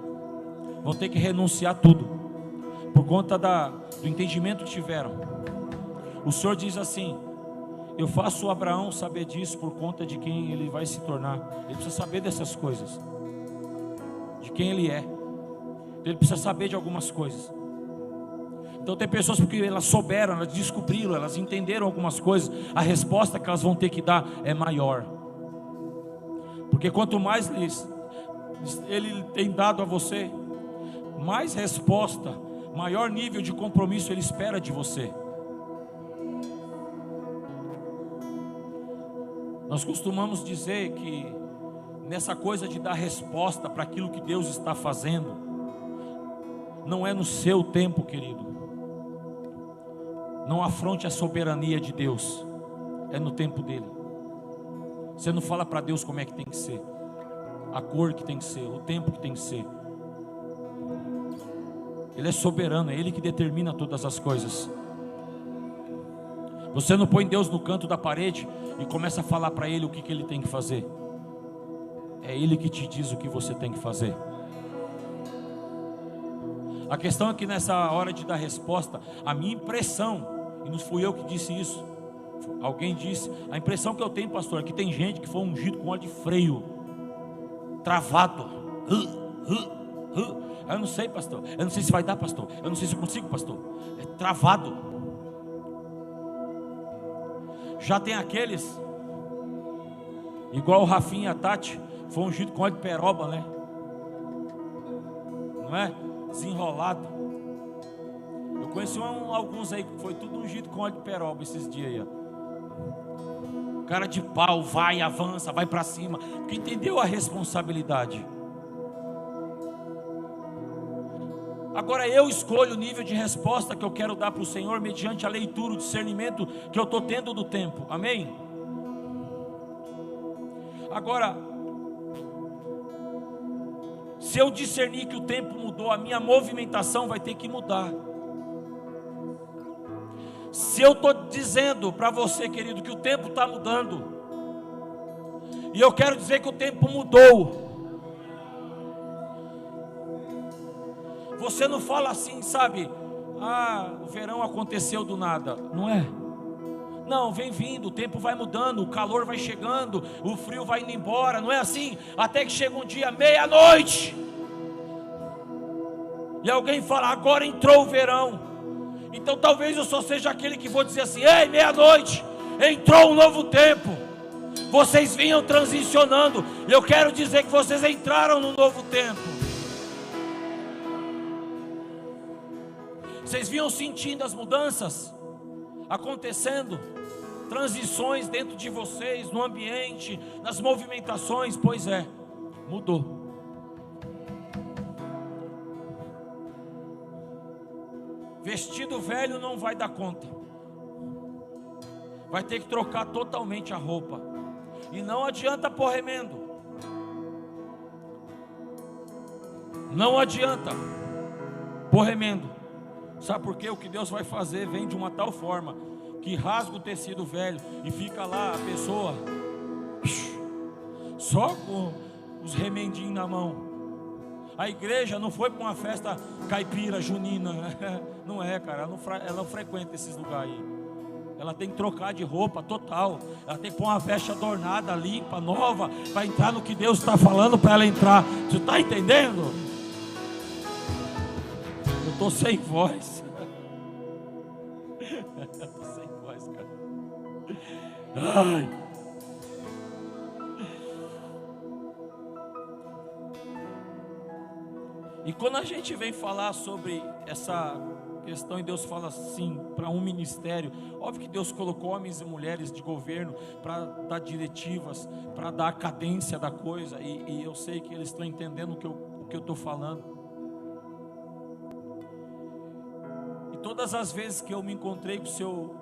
Vão ter que renunciar tudo. Por conta do entendimento que tiveram. O Senhor diz assim: eu faço o Abraão saber disso por conta de quem ele vai se tornar. Ele precisa saber dessas coisas, de quem ele é. Ele precisa saber de algumas coisas. Então tem pessoas porque elas souberam, elas descobriram, elas entenderam algumas coisas. A resposta que elas vão ter que dar é maior. Porque quanto mais ele tem dado a você, mais resposta, maior nível de compromisso ele espera de você. Nós costumamos dizer que nessa coisa de dar resposta para aquilo que Deus está fazendo, não é no seu tempo, querido. Não afronte a soberania de Deus, é no tempo dele. Você não fala para Deus como é que tem que ser, a cor que tem que ser, o tempo que tem que ser. Ele é soberano, é Ele que determina todas as coisas. Você não põe Deus no canto da parede e começa a falar para Ele o que Ele tem que fazer. É Ele que te diz o que você tem que fazer. A questão é que nessa hora de dar resposta, a minha impressão, e não fui eu que disse isso, alguém disse, a impressão que eu tenho, pastor, é que tem gente que foi ungido com óleo de freio, travado. Eu não sei, pastor, eu não sei se vai dar, pastor, eu não sei se eu consigo, pastor. É travado. Já tem aqueles Igual o Rafinha e a Tati, foi ungido com óleo de peroba, né? Não é? Desenrolado. Eu conheci alguns aí que foi tudo ungido com óleo de peroba esses dias aí, ó. Cara de pau, vai, avança, vai para cima, porque entendeu a responsabilidade. Agora eu escolho o nível de resposta que eu quero dar para o Senhor mediante a leitura, o discernimento que eu estou tendo do tempo, amém? Agora, se eu discernir que o tempo mudou, a minha movimentação vai ter que mudar. Se eu estou dizendo para você, querido, que o tempo está mudando, e eu quero dizer que o tempo mudou, você não fala assim, sabe? Ah, o verão aconteceu do nada. Não é? Não, vem vindo, o tempo vai mudando, o calor vai chegando, o frio vai indo embora. Não é assim? Até que chega um dia, meia-noite, e alguém fala, agora entrou o verão. Então talvez eu só seja aquele que vou dizer assim, ei, meia-noite, entrou um novo tempo. Vocês vinham transicionando, eu quero dizer que vocês entraram no novo tempo. Vocês vinham sentindo as mudanças acontecendo, transições dentro de vocês, no ambiente, nas movimentações? Pois é, mudou. Vestido velho não vai dar conta, vai ter que trocar totalmente a roupa, e não adianta pôr remendo, não adianta pôr remendo. Sabe por quê? O que Deus vai fazer vem de uma tal forma que rasga o tecido velho e fica lá a pessoa só com os remendinhos na mão. A igreja não foi para uma festa caipira, junina, não é, cara, ela não frequenta esses lugares aí. Ela tem que trocar de roupa total, ela tem que pôr uma veste adornada, limpa, nova, para entrar no que Deus está falando para ela entrar. Você está entendendo? Eu estou sem voz. Estou sem voz, cara. Ai. E quando a gente vem falar sobre essa questão e Deus fala assim para um ministério, óbvio que Deus colocou homens e mulheres de governo para dar diretivas, para dar a cadência da coisa, e eu sei que eles estão entendendo o que eu estou falando. Todas as vezes que eu me encontrei com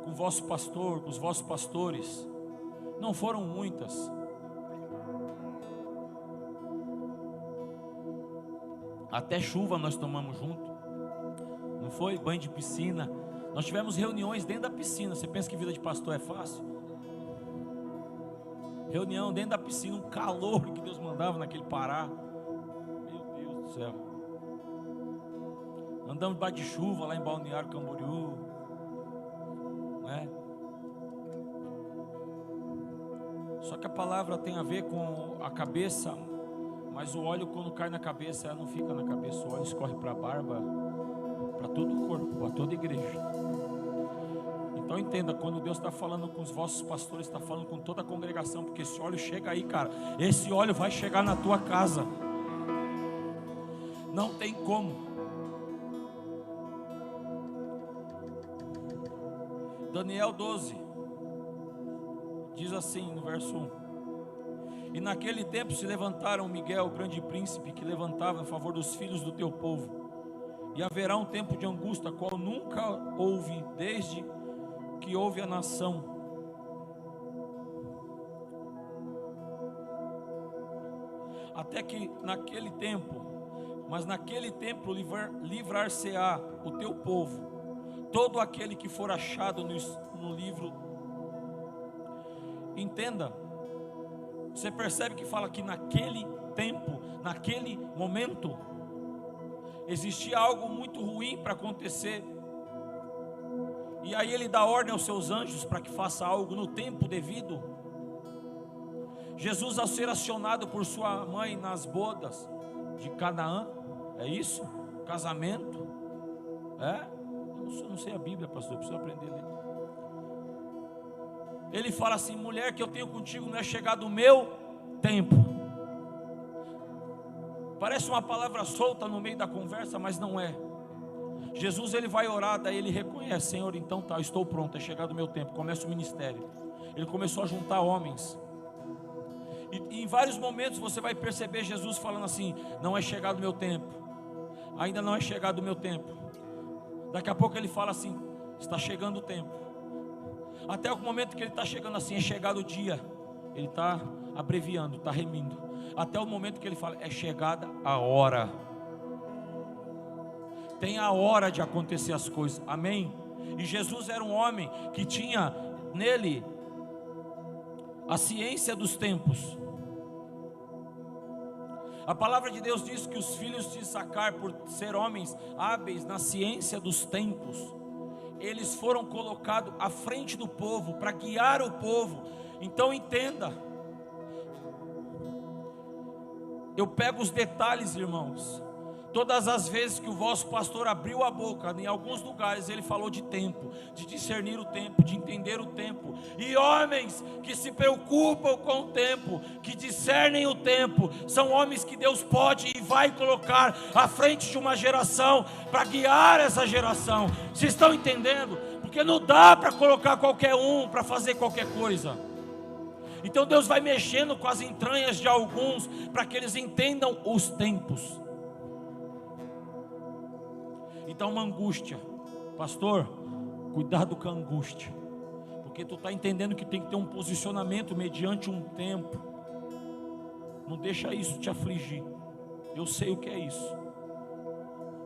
o vosso pastor, com os vossos pastores, não foram muitas. Até chuva nós tomamos junto, não foi? Banho de piscina. Nós tivemos reuniões dentro da piscina. Você pensa que vida de pastor é fácil? Reunião dentro da piscina, um calor que Deus mandava naquele Pará. Meu Deus do céu. Andamos debaixo de chuva lá em Balneário Camboriú, né? Só que a palavra tem a ver com a cabeça, mas o óleo quando cai na cabeça, ela não fica na cabeça, o óleo escorre para a barba, para todo o corpo, para toda a igreja. Então entenda, quando Deus está falando com os vossos pastores, está falando com toda a congregação, porque esse óleo chega aí, cara, esse óleo vai chegar na tua casa, não tem como. Daniel 12 diz assim no verso 1: E naquele tempo se levantaram Miguel, o grande príncipe, que levantava em favor dos filhos do teu povo, e haverá um tempo de angústia, qual nunca houve desde que houve a nação. Até que naquele tempo, mas naquele tempo livrar-se-á o teu povo, todo aquele que for achado no livro. Entenda, você percebe que fala que naquele tempo, naquele momento, existia algo muito ruim para acontecer, e aí ele dá ordem aos seus anjos para que faça algo no tempo devido. Jesus, ao ser acionado por sua mãe nas bodas de Canaã, é isso? Casamento, Eu não sei a Bíblia, pastor, eu preciso aprender a ler. Ele fala assim: mulher, que eu tenho contigo não é chegado o meu tempo. Parece uma palavra solta no meio da conversa, mas não é. Jesus, ele vai orar, daí ele reconhece: Senhor, então tá, estou pronto, é chegado o meu tempo. Começa o ministério. Ele começou a juntar homens. E em vários momentos você vai perceber Jesus falando assim: não é chegado o meu tempo, ainda não é chegado o meu tempo. Daqui a pouco ele fala assim: está chegando o tempo. Até o momento que ele está chegando assim: é chegado o dia. Ele está abreviando, está remindo. Até o momento que ele fala: é chegada a hora. Tem a hora de acontecer as coisas, amém? E Jesus era um homem que tinha nele a ciência dos tempos. A palavra de Deus diz que os filhos de Issacar, por ser homens hábeis na ciência dos tempos, eles foram colocados à frente do povo, para guiar o povo. Então entenda, eu pego os detalhes, irmãos. Todas as vezes que o vosso pastor abriu a boca, em alguns lugares ele falou de tempo, de discernir o tempo, de entender o tempo. E homens que se preocupam com o tempo, que discernem o tempo, são homens que Deus pode e vai colocar à frente de uma geração, para guiar essa geração. Vocês estão entendendo? Porque não dá para colocar qualquer um para fazer qualquer coisa. Então Deus vai mexendo com as entranhas de alguns, para que eles entendam os tempos. Então uma angústia, pastor, cuidado com a angústia, porque tu está entendendo que tem que ter um posicionamento mediante um tempo. Não deixa isso te afligir. Eu sei o que é isso,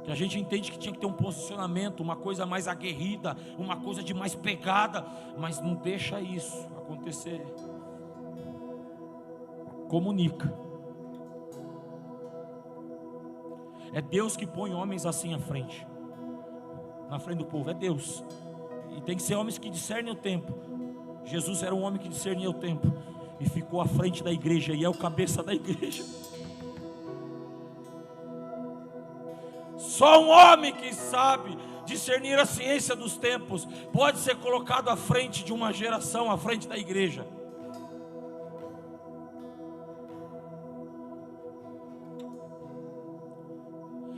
que a gente entende que tinha que ter um posicionamento, uma coisa mais aguerrida, uma coisa de mais pegada, mas não deixa isso acontecer. Comunica. É Deus que põe homens assim à frente, na frente do povo, é Deus. E tem que ser homens que discernem o tempo. Jesus era um homem que discernia o tempo e ficou à frente da igreja, e é o cabeça da igreja. Só um homem que sabe discernir a ciência dos tempos pode ser colocado à frente de uma geração, à frente da igreja.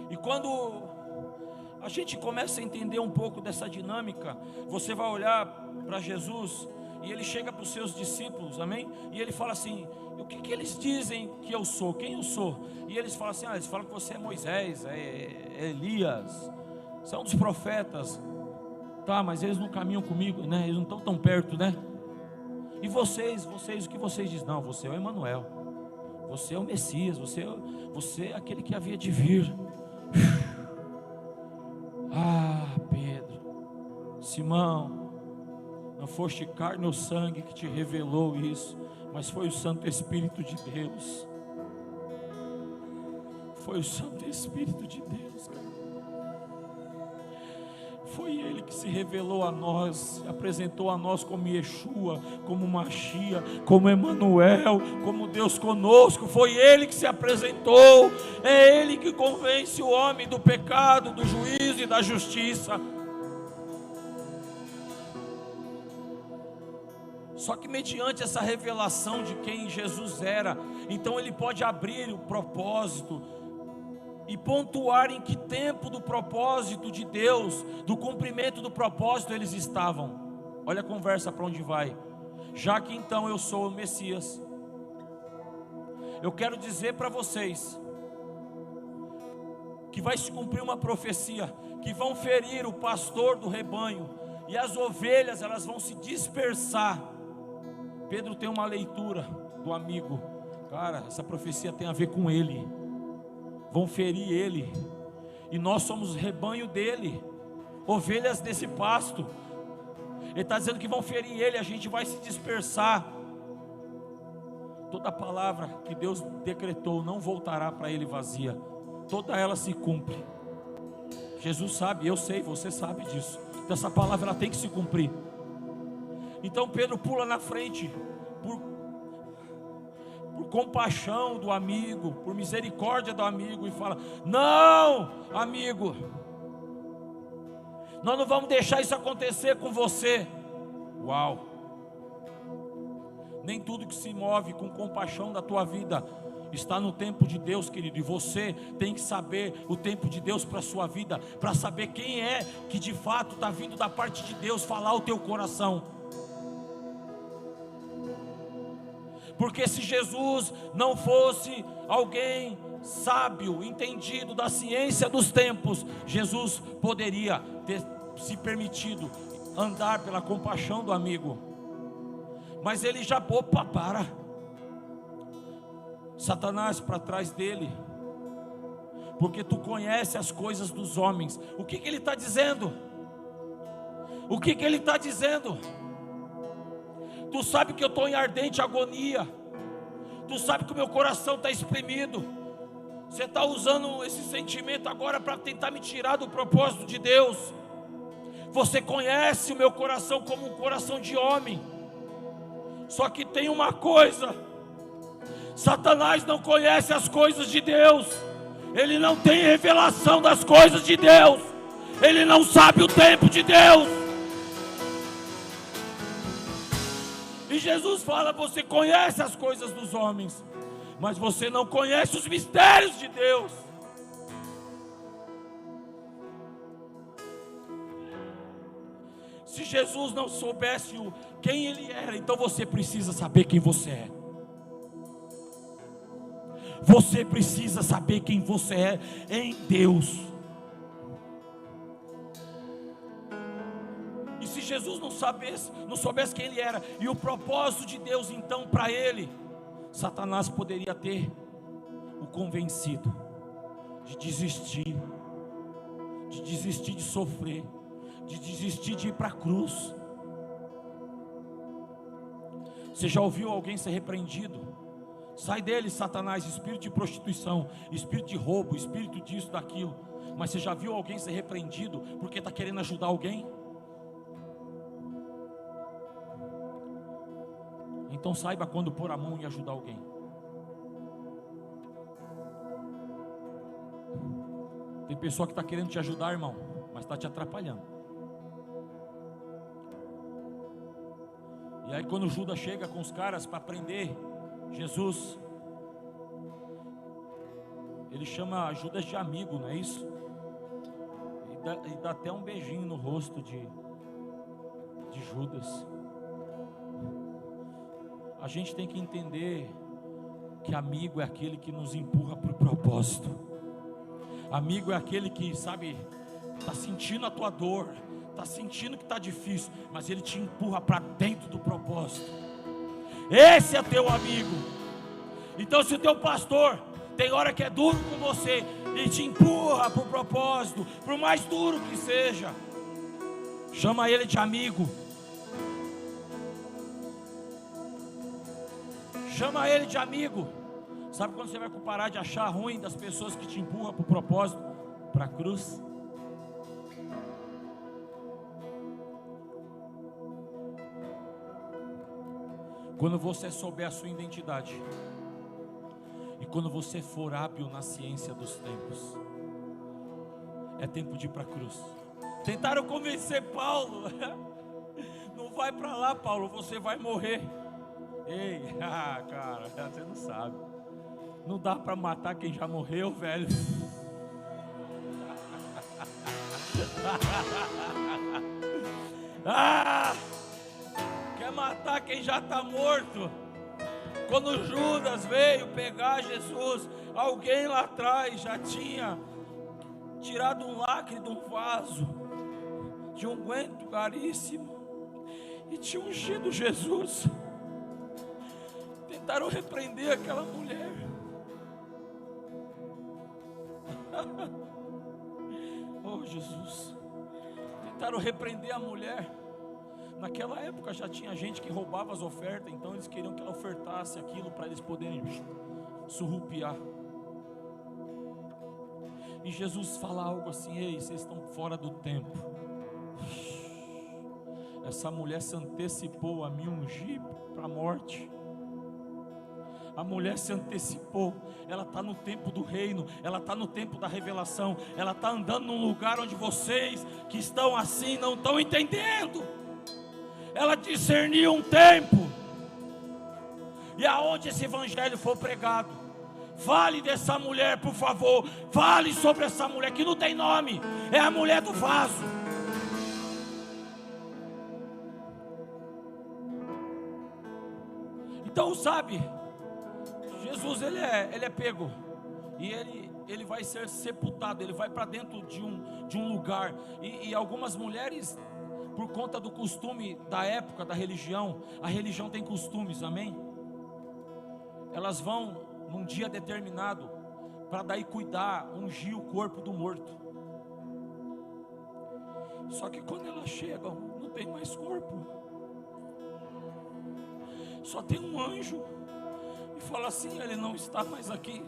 E quando a gente começa a entender um pouco dessa dinâmica, você vai olhar para Jesus e ele chega para os seus discípulos, amém? E ele fala assim: o que eles dizem que eu sou? Quem eu sou? E eles falam assim: eles falam que você é Moisés, é Elias, você é um dos profetas. Tá, mas eles não caminham comigo, né? Eles não estão tão perto, né? E vocês, o que vocês dizem? Não, você é o Emanuel, você é o Messias, você é aquele que havia de vir. Ah, Pedro, Simão, não foste carne ou sangue que te revelou isso, mas foi o Santo Espírito de Deus. Foi o Santo Espírito de Deus, cara. Foi Ele que se revelou a nós, apresentou a nós como Yeshua, como Machia, como Emanuel, como Deus conosco. Foi Ele que se apresentou. É Ele que convence o homem do pecado, do juízo e da justiça. Só que mediante essa revelação de quem Jesus era, então Ele pode abrir o propósito e pontuar em que tempo do propósito de Deus, do cumprimento do propósito eles estavam. Olha a conversa para onde vai. Já que então eu sou o Messias, eu quero dizer para vocês que vai se cumprir uma profecia, que vão ferir o pastor do rebanho, e as ovelhas elas vão se dispersar. Pedro tem uma leitura do amigo: cara, essa profecia tem a ver com ele. Vão ferir ele, e nós somos rebanho dele, ovelhas desse pasto. Ele está dizendo que vão ferir ele, a gente vai se dispersar. Toda palavra que Deus decretou não voltará para ele vazia, toda ela se cumpre. Jesus sabe, eu sei, você sabe disso. Então essa palavra ela tem que se cumprir. Então Pedro pula na frente, por compaixão do amigo, por misericórdia do amigo, e fala: não, amigo, nós não vamos deixar isso acontecer com você. Uau! Nem tudo que se move com compaixão da tua vida está no tempo de Deus, querido. E você tem que saber o tempo de Deus para a sua vida, para saber quem é que de fato está vindo da parte de Deus falar o teu coração. Porque se Jesus não fosse alguém sábio, entendido da ciência dos tempos, Jesus poderia ter se permitido andar pela compaixão do amigo. Mas ele já, Satanás para trás dele, porque tu conhece as coisas dos homens. O que ele está dizendo? O que ele está dizendo? Tu sabe que eu estou em ardente agonia, tu sabe que o meu coração está exprimido. Você está usando esse sentimento agora para tentar me tirar do propósito de Deus. Você conhece o meu coração como um coração de homem. Só que tem uma coisa: Satanás não conhece as coisas de Deus. Ele não tem revelação das coisas de Deus. Ele não sabe o tempo de Deus. E Jesus fala: você conhece as coisas dos homens, mas você não conhece os mistérios de Deus. Se Jesus não soubesse quem Ele era, então você precisa saber quem você é. Você precisa saber quem você é em Deus. E se Jesus não soubesse quem Ele era e o propósito de Deus então para Ele, Satanás poderia ter o convencido de desistir de sofrer, de desistir de ir para a cruz. Você já ouviu alguém ser repreendido? Sai dele, Satanás, espírito de prostituição, espírito de roubo, espírito disso, daquilo. Mas você já viu alguém ser repreendido porque está querendo ajudar alguém? Então saiba quando pôr a mão e ajudar alguém. Tem pessoa que está querendo te ajudar, irmão, mas está te atrapalhando. E aí quando Judas chega com os caras para prender Jesus, ele chama Judas de amigo, não é isso? E dá até um beijinho no rosto de Judas. A gente tem que entender que amigo é aquele que nos empurra para o propósito. Amigo é aquele que, sabe, está sentindo a tua dor, está sentindo que está difícil, mas ele te empurra para dentro do propósito. Esse é teu amigo. Então se o teu pastor tem hora que é duro com você e te empurra para o propósito, por mais duro que seja, chama ele de amigo. Chama ele de amigo. Sabe quando você vai parar de achar ruim das pessoas que te empurram para o propósito, para a cruz? Quando você souber a sua identidade, e quando você for hábil na ciência dos tempos, é tempo de ir para a cruz. Tentaram convencer Paulo: não vai para lá, Paulo, você vai morrer. Ei, cara, você não sabe. Não dá para matar quem já morreu, velho. Quer matar quem já está morto? Quando Judas veio pegar Jesus, alguém lá atrás já tinha tirado um lacre de um vaso de unguento caríssimo e tinha ungido Jesus. Tentaram repreender aquela mulher. Oh Jesus, tentaram repreender a mulher. Naquela época já tinha gente que roubava as ofertas, então eles queriam que ela ofertasse aquilo para eles poderem surrupiar. E Jesus fala algo assim: ei, vocês estão fora do tempo. Essa mulher se antecipou a me ungir para a morte. A mulher se antecipou, ela está no tempo do reino, ela está no tempo da revelação, ela está andando num lugar onde vocês que estão assim não estão entendendo. Ela discerniu um tempo. E aonde esse evangelho for pregado, fale dessa mulher, por favor. Fale sobre essa mulher que não tem nome, é a mulher do vaso. Então, sabe, Jesus ele é pego e ele vai ser sepultado, ele vai para dentro de um lugar. E algumas mulheres, por conta do costume da época, da religião, a religião tem costumes, amém? Elas vão num dia determinado para daí cuidar, ungir o corpo do morto. Só que quando elas chegam, não tem mais corpo, só tem um anjo e fala assim: ele não está mais aqui,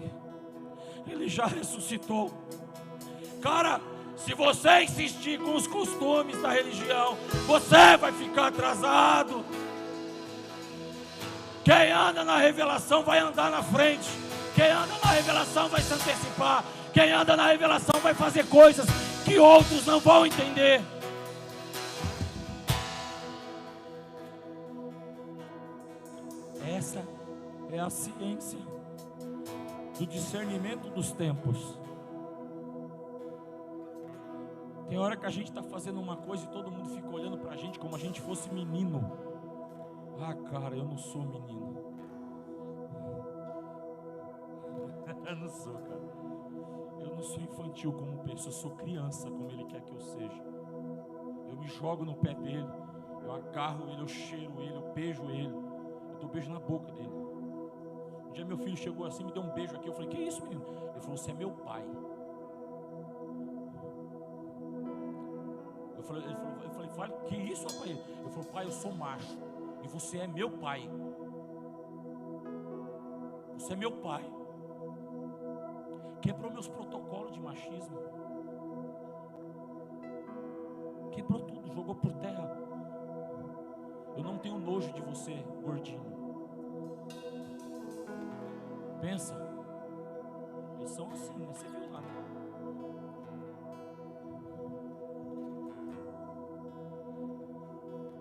ele já ressuscitou. Cara, se você insistir com os costumes da religião, você vai ficar atrasado. Quem anda na revelação vai andar na frente. Quem anda na revelação vai se antecipar. Quem anda na revelação vai fazer coisas que outros não vão entender. Essa é a ciência do discernimento dos tempos. Tem hora que a gente está fazendo uma coisa e todo mundo fica olhando para a gente como a gente fosse menino. Ah, cara, eu não sou menino. Eu não sou, cara. Eu não sou infantil como penso, eu sou criança como Ele quer que eu seja. Eu me jogo no pé dele, eu agarro ele, eu cheiro ele, eu beijo ele, eu dou beijo na boca dele. Um dia meu filho chegou assim, me deu um beijo aqui, eu falei: que isso, menino? Ele falou: você é meu pai. Eu falei: fale, que isso, rapaz? Ele falou: pai, eu sou macho e você é meu pai. Você é meu pai. Quebrou meus protocolos de machismo. Quebrou tudo, jogou por terra. Eu não tenho nojo de você, gordinho. Pensa. Eles são assim, né? Você viu lá, né?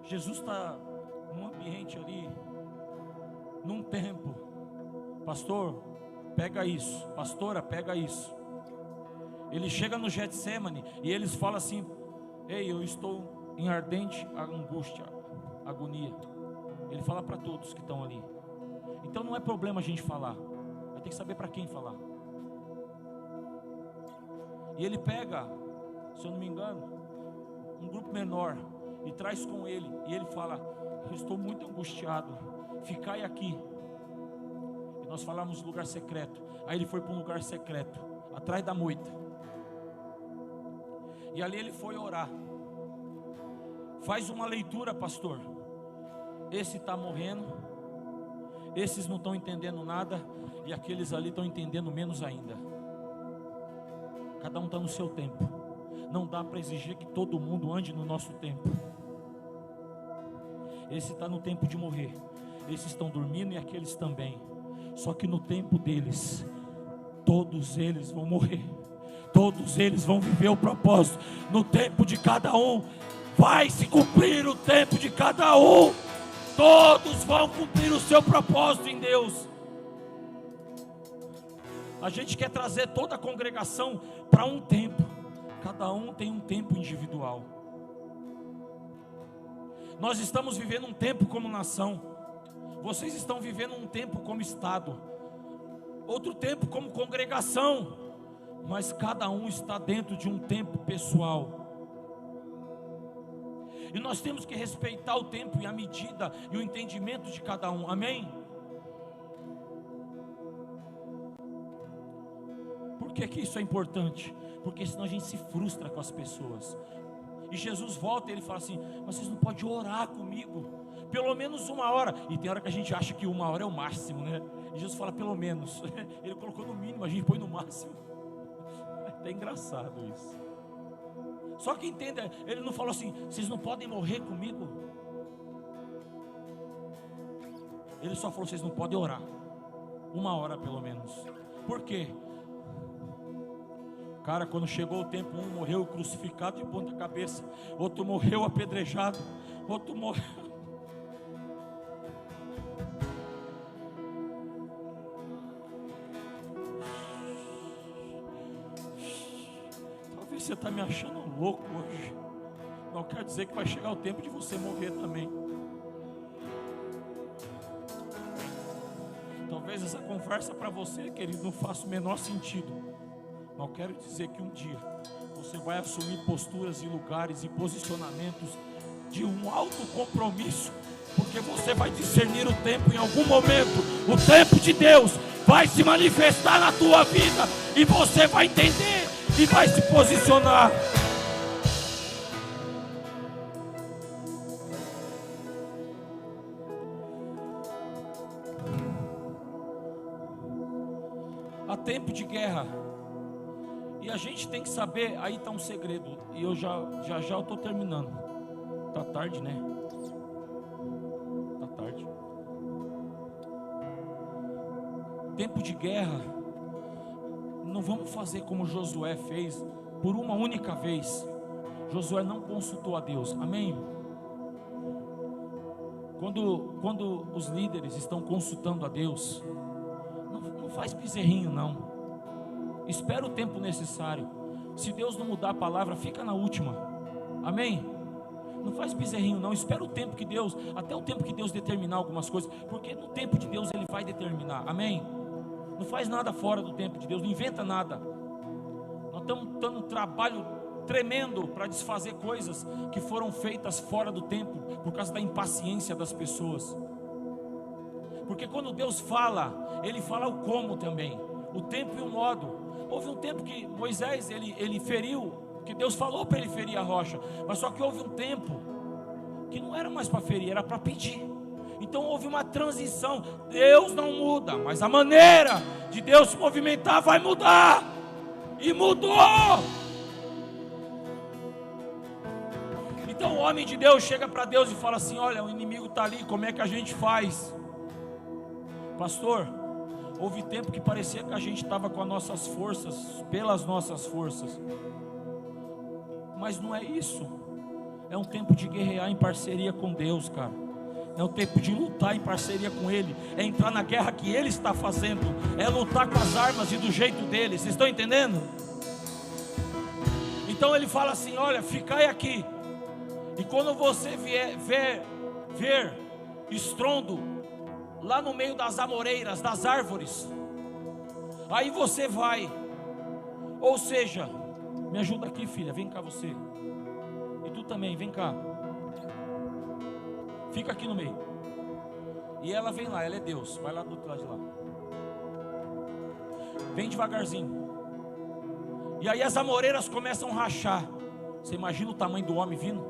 Jesus está num ambiente ali, num templo. Pastor, pega isso. Pastora, pega isso. Ele chega no Getsemane e eles falam assim: ei, eu estou em ardente angústia, agonia. Ele fala para todos que estão ali. Então não é problema a gente falar, vai ter que saber para quem falar. E ele pega, se eu não me engano, um grupo menor e traz com ele. E ele fala: eu estou muito angustiado, ficai aqui. E nós falamos lugar secreto. Aí ele foi para um lugar secreto, atrás da moita. E ali ele foi orar. Faz uma leitura, pastor. Esse está morrendo, esses não estão entendendo nada, e aqueles ali estão entendendo menos ainda. Cada um está no seu tempo. Não dá para exigir que todo mundo ande no nosso tempo. Esse está no tempo de morrer, esses estão dormindo e aqueles também. Só que no tempo deles, todos eles vão morrer, todos eles vão viver o propósito. No tempo de cada um vai se cumprir o tempo de cada um. Todos vão cumprir o seu propósito em Deus. A gente quer trazer toda a congregação para um tempo. Cada um tem um tempo individual. Nós estamos vivendo um tempo como nação. Vocês estão vivendo um tempo como estado. Outro tempo como congregação. Mas cada um está dentro de um tempo pessoal. E nós temos que respeitar o tempo e a medida e o entendimento de cada um. Amém? Por que isso é importante? Porque senão a gente se frustra com as pessoas. E Jesus volta e ele fala assim: mas vocês não podem orar comigo pelo menos 1 hora. E tem hora que a gente acha que 1 hora é o máximo, né? E Jesus fala pelo menos. Ele colocou no mínimo, a gente põe no máximo. É até engraçado isso. Só que entenda, ele não falou assim: vocês não podem morrer comigo. Ele só falou: vocês não podem orar 1 hora pelo menos. Por quê? Cara, quando chegou o tempo, um morreu crucificado de ponta cabeça, outro morreu apedrejado, outro morreu. Talvez você está me achando louco hoje. Não quer dizer que vai chegar o tempo de você morrer também. Talvez essa conversa para você, querido, não faça o menor sentido. Mas eu quero dizer que um dia você vai assumir posturas e lugares e posicionamentos de um alto compromisso, porque você vai discernir o tempo. Em algum momento o tempo de Deus vai se manifestar na tua vida, e você vai entender e vai se posicionar. Há tempo de guerra, e a gente tem que saber. Aí está um segredo, e eu já estou terminando. Tá tarde, né? Tá tarde. Tempo de guerra, não vamos fazer como Josué fez por uma única vez. Josué não consultou a Deus, amém? Quando os líderes estão consultando a Deus, não faz bezerrinho não. Espera o tempo necessário. Se Deus não mudar a palavra, fica na última, amém? Não faz bezerrinho não, espera o tempo que Deus, até o tempo que Deus determinar algumas coisas, porque no tempo de Deus Ele vai determinar, amém? Não faz nada fora do tempo de Deus, não inventa nada. Nós estamos dando um trabalho tremendo para desfazer coisas que foram feitas fora do tempo, por causa da impaciência das pessoas. Porque quando Deus fala, Ele fala o como também, o tempo e o modo. Houve um tempo que Moisés, ele feriu, que Deus falou para ele ferir a rocha, mas só que houve um tempo que não era mais para ferir, era para pedir. Então houve uma transição. Deus não muda, mas a maneira de Deus se movimentar vai mudar, e mudou. Então o homem de Deus chega para Deus e fala assim: olha, o inimigo está ali, como é que a gente faz? Pastor, houve tempo que parecia que a gente estava com as nossas forças, pelas nossas forças, mas não é isso. É um tempo de guerrear em parceria com Deus, cara. É um tempo de lutar em parceria com Ele. É entrar na guerra que Ele está fazendo. É lutar com as armas e do jeito dele. Vocês estão entendendo? Então Ele fala assim: olha, ficai aqui, e quando você ver estrondo lá no meio das amoreiras, das árvores, aí você vai. Ou seja, me ajuda aqui, filha, vem cá você, e tu também, vem cá, fica aqui no meio. E ela vem lá, ela é Deus, vai lá do outro lado de lá, vem devagarzinho. E aí as amoreiras começam a rachar. Você imagina o tamanho do homem vindo?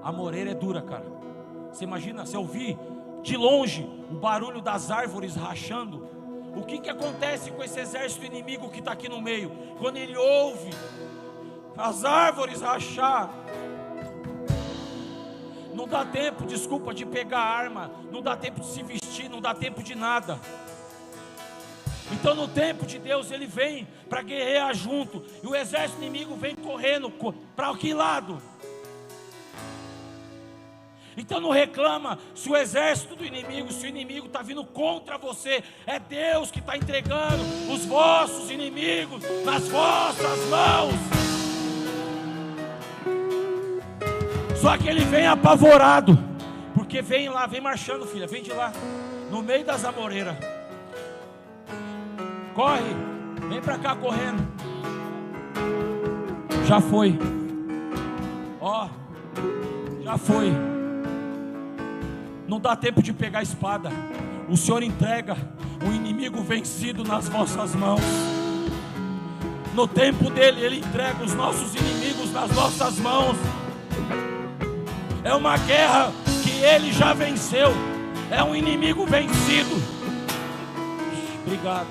A amoreira é dura, cara. Você imagina, se eu ouvir de longe o barulho das árvores rachando, o que acontece com esse exército inimigo que está aqui no meio? Quando ele ouve as árvores rachar, não dá tempo, desculpa, de pegar a arma, não dá tempo de se vestir, não dá tempo de nada. Então no tempo de Deus Ele vem para guerrear junto, e o exército inimigo vem correndo para que lado? Então não reclama se o exército do inimigo, se o inimigo está vindo contra você. É Deus que está entregando os vossos inimigos nas vossas mãos. Só que ele vem apavorado, porque vem lá, vem marchando, filha, vem de lá, no meio das amoreiras. Corre, vem para cá correndo. Já foi. Ó, já foi. Não dá tempo de pegar a espada. O Senhor entrega o inimigo vencido nas vossas mãos. No tempo dele, Ele entrega os nossos inimigos nas nossas mãos. É uma guerra que Ele já venceu. É um inimigo vencido. Obrigado.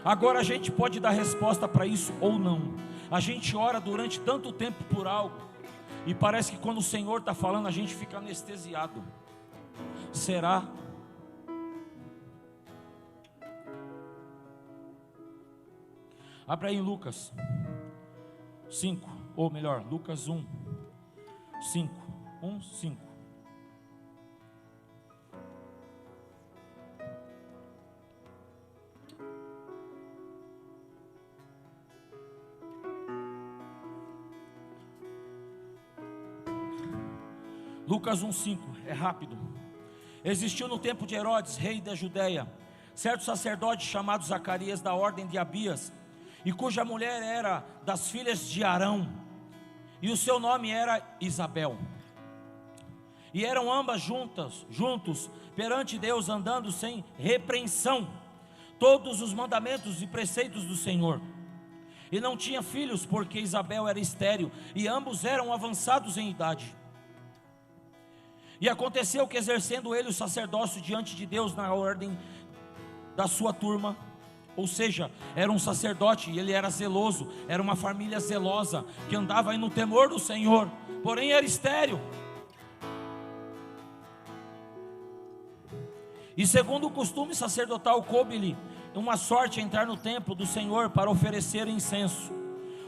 Agora a gente pode dar resposta para isso ou não. A gente ora durante tanto tempo por algo, e parece que quando o Senhor está falando, a gente fica anestesiado. Será? Abra aí em Lucas 5, ou melhor, Lucas 1, 5, 1, 5. Lucas 1,5, é rápido. Existiu no tempo de Herodes, rei da Judéia, certo sacerdote chamado Zacarias, da ordem de Abias, e cuja mulher era das filhas de Arão, e o seu nome era Isabel. E eram ambas juntos perante Deus, andando sem repreensão todos os mandamentos e preceitos do Senhor. E não tinha filhos, porque Isabel era estéril, e ambos eram avançados em idade. E aconteceu que, exercendo ele o sacerdócio diante de Deus na ordem da sua turma, ou seja, era um sacerdote e ele era zeloso, era uma família zelosa, que andava aí no temor do Senhor, porém era estéril. E segundo o costume sacerdotal, coube-lhe uma sorte entrar no templo do Senhor para oferecer incenso.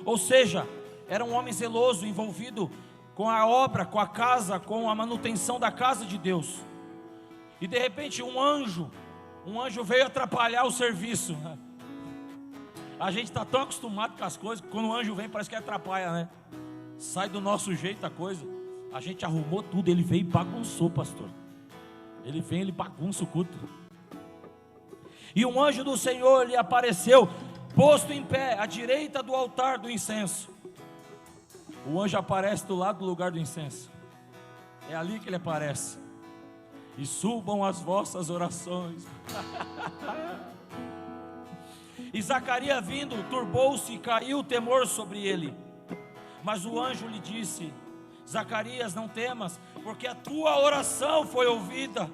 Ou seja, era um homem zeloso, envolvido com a obra, com a casa, com a manutenção da casa de Deus. E de repente um anjo veio atrapalhar o serviço. A gente está tão acostumado com as coisas, que quando o anjo vem parece que atrapalha, né? Sai do nosso jeito a coisa. A gente arrumou tudo, ele veio e bagunçou, pastor. Ele vem, ele bagunça o culto. E um anjo do Senhor lhe apareceu, posto em pé, à direita do altar do incenso. O anjo aparece do lado do lugar do incenso. É ali que ele aparece. E subam as vossas orações. E Zacarias vindo, turbou-se e caiu o temor sobre ele. Mas o anjo lhe disse: Zacarias, não temas, porque a tua oração foi ouvida.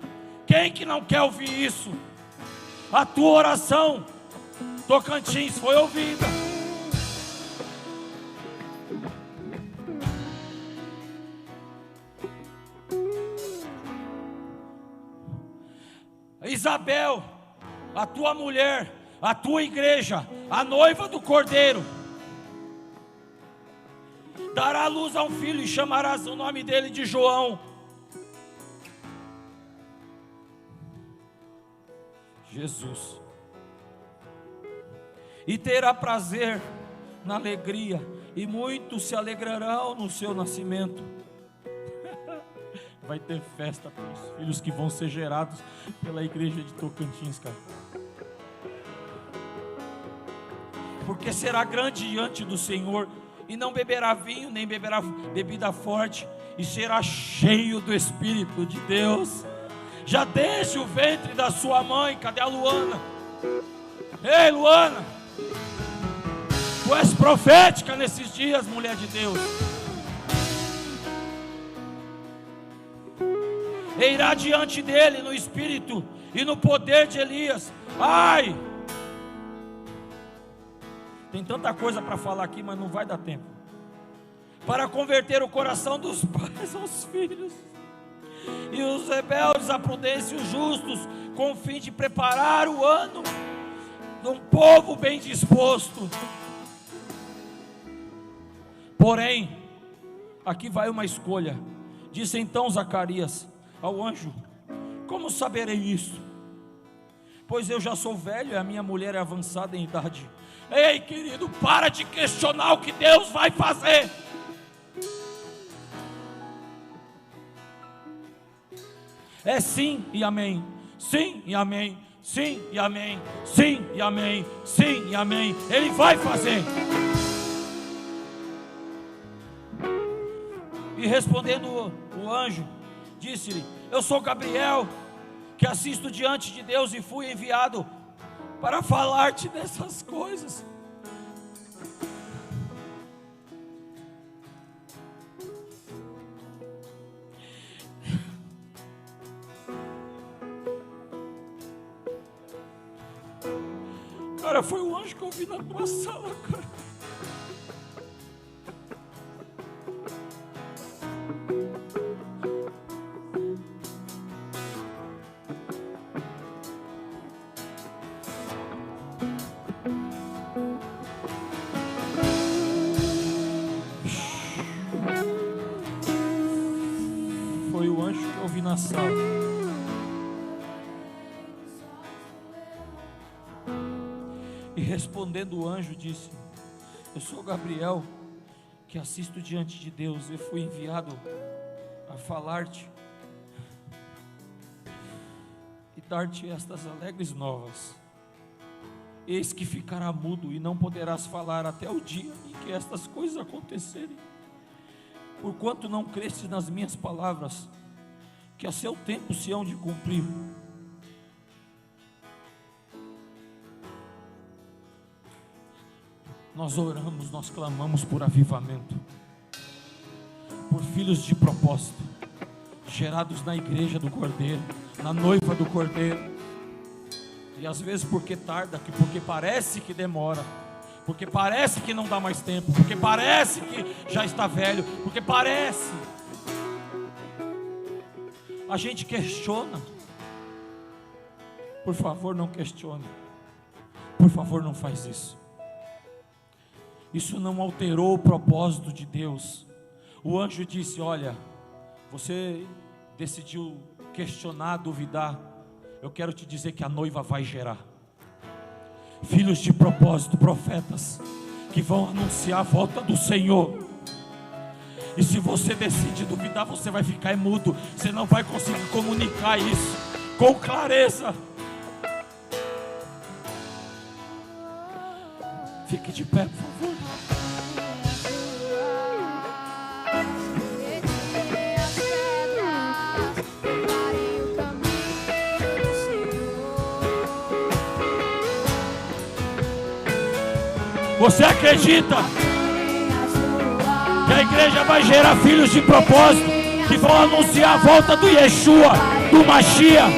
Quem que não quer ouvir isso? A tua oração, Tocantins, foi ouvida. Isabel, a tua mulher, a tua igreja, a noiva do Cordeiro, dará luz a um filho e chamarás o nome dele de João. Jesus. E terá prazer na alegria, e muitos se alegrarão no seu nascimento. Vai ter festa para os filhos que vão ser gerados pela igreja de Tocantins, cara. Porque será grande diante do Senhor, e não beberá vinho, nem beberá bebida forte, e será cheio do Espírito de Deus. Já desde o ventre da sua mãe. Cadê a Luana? Ei, Luana, tu és profética nesses dias, mulher de Deus. E irá diante dele no espírito e no poder de Elias. Ai! Tem tanta coisa para falar aqui, mas não vai dar tempo. Para converter o coração dos pais aos filhos, e os rebeldes à prudência e os justos, com o fim de preparar o ano de um povo bem disposto. Porém, aqui vai uma escolha. Disse então Zacarias ao anjo: como saberei isso? Pois eu já sou velho e a minha mulher é avançada em idade. Ei, querido, para de questionar o que Deus vai fazer. É sim e amém, sim e amém, sim e amém, sim e amém, sim e amém. Ele vai fazer. E respondendo o anjo, disse-lhe: eu sou Gabriel, que assisto diante de Deus e fui enviado para falar-te dessas coisas. Cara, foi o anjo que eu vi na tua sala, cara. Foi o anjo que eu vi na sala. E respondendo o anjo disse: eu sou Gabriel, que assisto diante de Deus e fui enviado a falar-te e dar-te estas alegres novas. Eis que ficará mudo e não poderás falar até o dia em que estas coisas acontecerem, porquanto não creste nas minhas palavras, que a seu tempo se hão de cumprir. Nós oramos, nós clamamos por avivamento, por filhos de propósito, gerados na igreja do Cordeiro, na noiva do Cordeiro. E às vezes porque tarda, porque parece que demora, porque parece que não dá mais tempo, porque parece que já está velho, porque parece, a gente questiona. Por favor, não questione. Por favor, não faz isso. Isso não alterou o propósito de Deus. O anjo disse: olha, você decidiu questionar, duvidar. Eu quero te dizer que a noiva vai gerar filhos de propósito, profetas, que vão anunciar a volta do Senhor. E se você decide duvidar, você vai ficar mudo. Você não vai conseguir comunicar isso com clareza. Fique de pé, por favor. Você acredita que a igreja vai gerar filhos de propósito, que vão anunciar a volta do Yeshua, do Mashiach?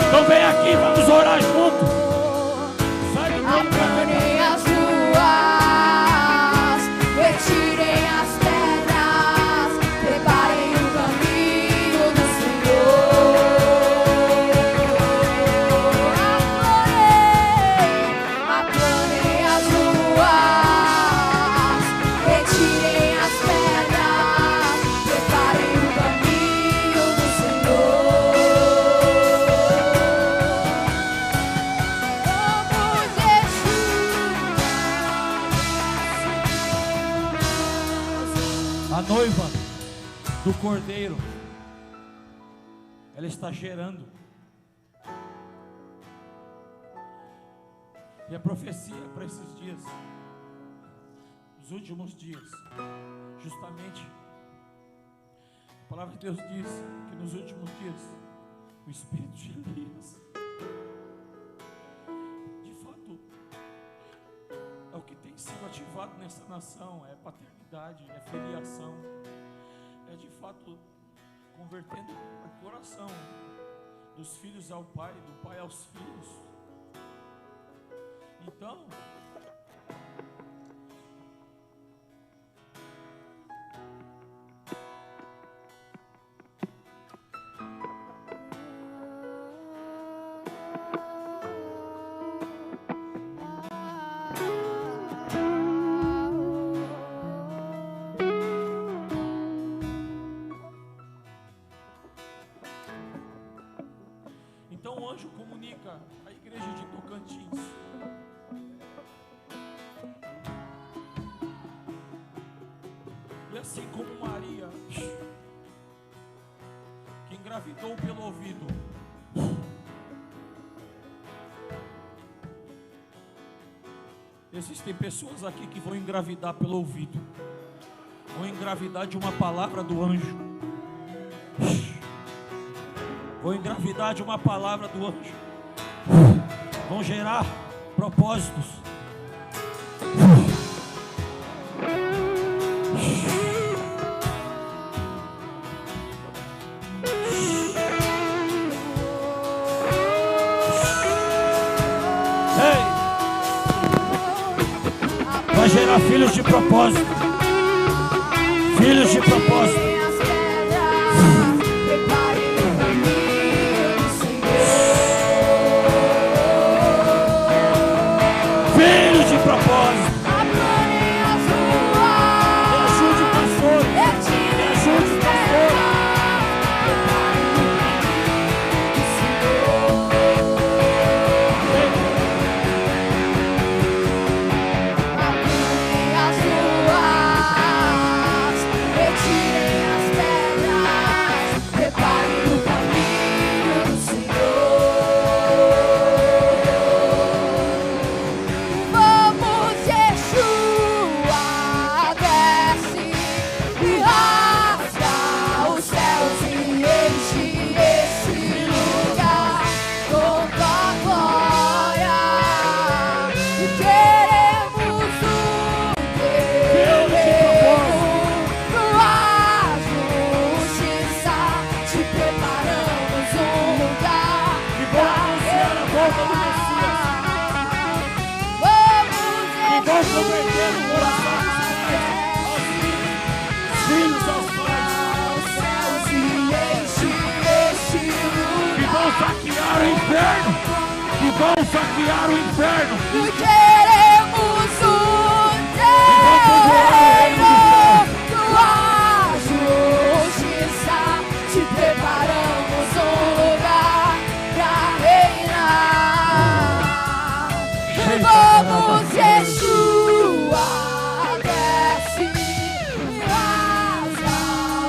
Então vem aqui, vamos orar junto. Sai do teu lugar. Retirem as pedras, preparem o caminho do Senhor. Aplanem as ruas, retirem as pedras, preparem o caminho do Senhor. A noiva do Cordeiro, ela está gerando. E a profecia para esses dias, os últimos dias, justamente, a palavra de Deus diz que nos últimos dias, o espírito de Elias, de fato, é o que tem sido ativado nessa nação, é paternidade, é filiação, é de fato convertendo o coração dos filhos ao pai, do pai aos filhos. Então, o anjo comunica à igreja de Tocantins. E assim como Maria, que engravidou pelo ouvido, existem pessoas aqui que vão engravidar pelo ouvido, vão engravidar de uma palavra do anjo, vão engravidar de uma palavra do anjo, vão gerar propósitos. Ei! Vai gerar filhos de propósito, filhos de propósito. converter o coração dos pais aos filhos, os filhos aos pais. Que vão saquear o inferno, que vão saquear o inferno. Queremos o reino, tua justiça, te preparamos um lugar pra reinar. Vamos, Yeshua, desce, rasga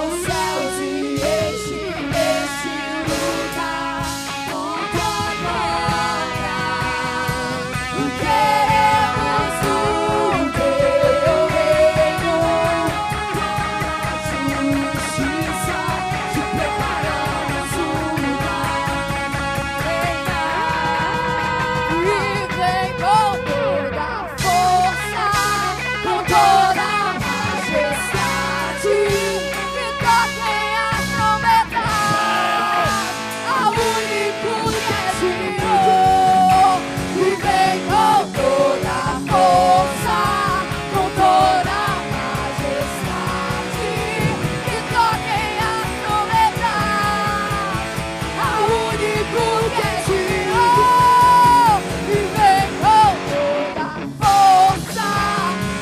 os céus e enche esse lugar com tua glória. Queremos o teu reino, justiça, te preparamos um lugar pra reinar. E vem com toda a força, com toda a majestade, que toquem as trombetas ao único que é Senhor. E vem com toda a força, com toda a majestade, que toquem as trombetas ao único que é Senhor. E vem com toda a força,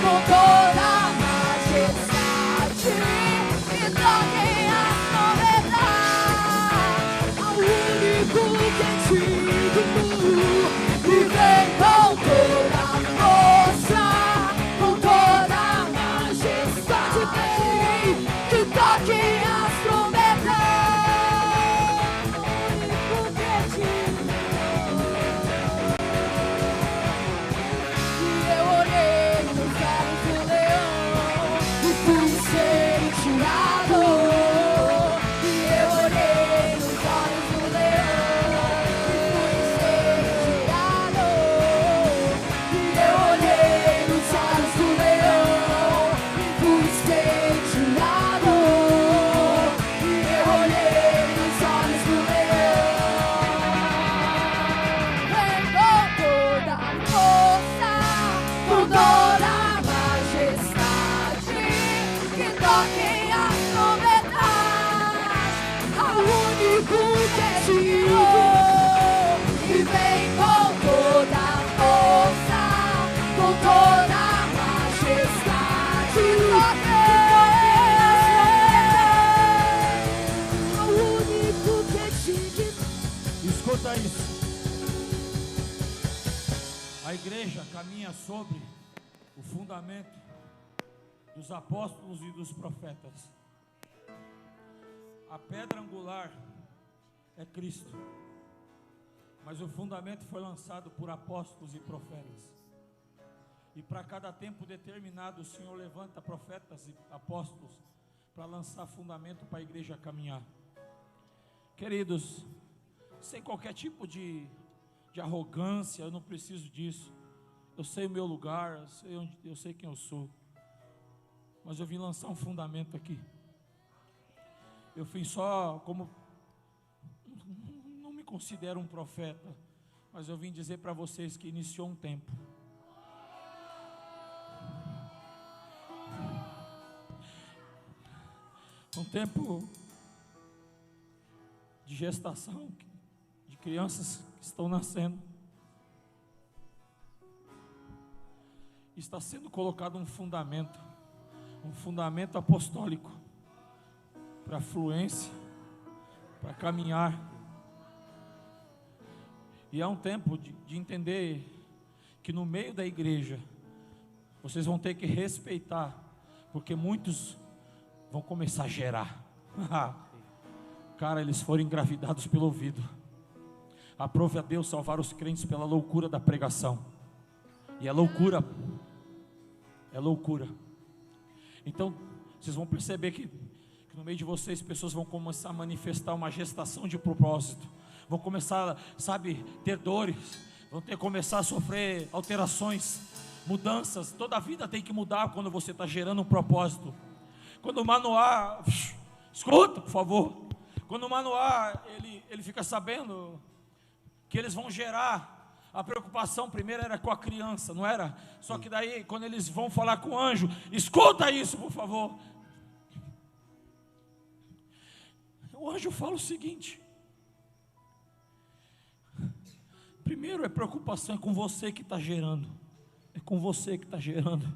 com toda a majestade, que toquem as trombetas ao único que é Senhor. E vem com toda a força, com toda a majestade, que toquem as trombetas ao único que é E eu olhei nos olhos do leão e fui sentenciado. E eu olhei nos olhos do leão e fui sentenciado. E eu olhei nos olhos do leão e fui sentenciado. E eu olhei nos olhos do leão. Vem com toda a força, com toda a majestade, que toquem as trombetas ao único que é Senhor. E vem com toda a força, com toda a majestade, que toquem ao único que é Senhor. Escuta isso. A igreja caminha sobre o fundamento dos apóstolos e dos profetas. A pedra angular é Cristo, mas o fundamento foi lançado por apóstolos e profetas. E para cada tempo determinado, o Senhor levanta profetas e apóstolos para lançar fundamento para a igreja caminhar. Queridos, sem qualquer tipo de arrogância, eu não preciso disso. Eu sei o meu lugar, eu sei quem eu sou. Mas eu vim lançar um fundamento aqui. Eu vim só como, não me considero um profeta, mas eu vim dizer para vocês que iniciou um tempo. Um tempo de gestação, de crianças que estão nascendo. Está sendo colocado um fundamento apostólico para fluência, para caminhar. E é um tempo de entender que no meio da igreja vocês vão ter que respeitar, porque muitos vão começar a gerar. Cara, eles foram engravidados pelo ouvido. Aprove a Deus salvar os crentes pela loucura da pregação. E é loucura. É loucura. Então, vocês vão perceber que no meio de vocês, pessoas vão começar a manifestar uma gestação de propósito. Vão começar, ter dores. Vão começar a sofrer alterações, mudanças. Toda a vida tem que mudar quando você está gerando um propósito. Quando o Manoá, escuta, por favor. Quando o Manoá, ele fica sabendo que eles vão gerar, A preocupação primeiro era com a criança, não era? Só que daí, quando eles vão falar com o anjo, escuta isso, por favor. O anjo fala o seguinte: primeiro é preocupação, é com você que está gerando. É com você que está gerando.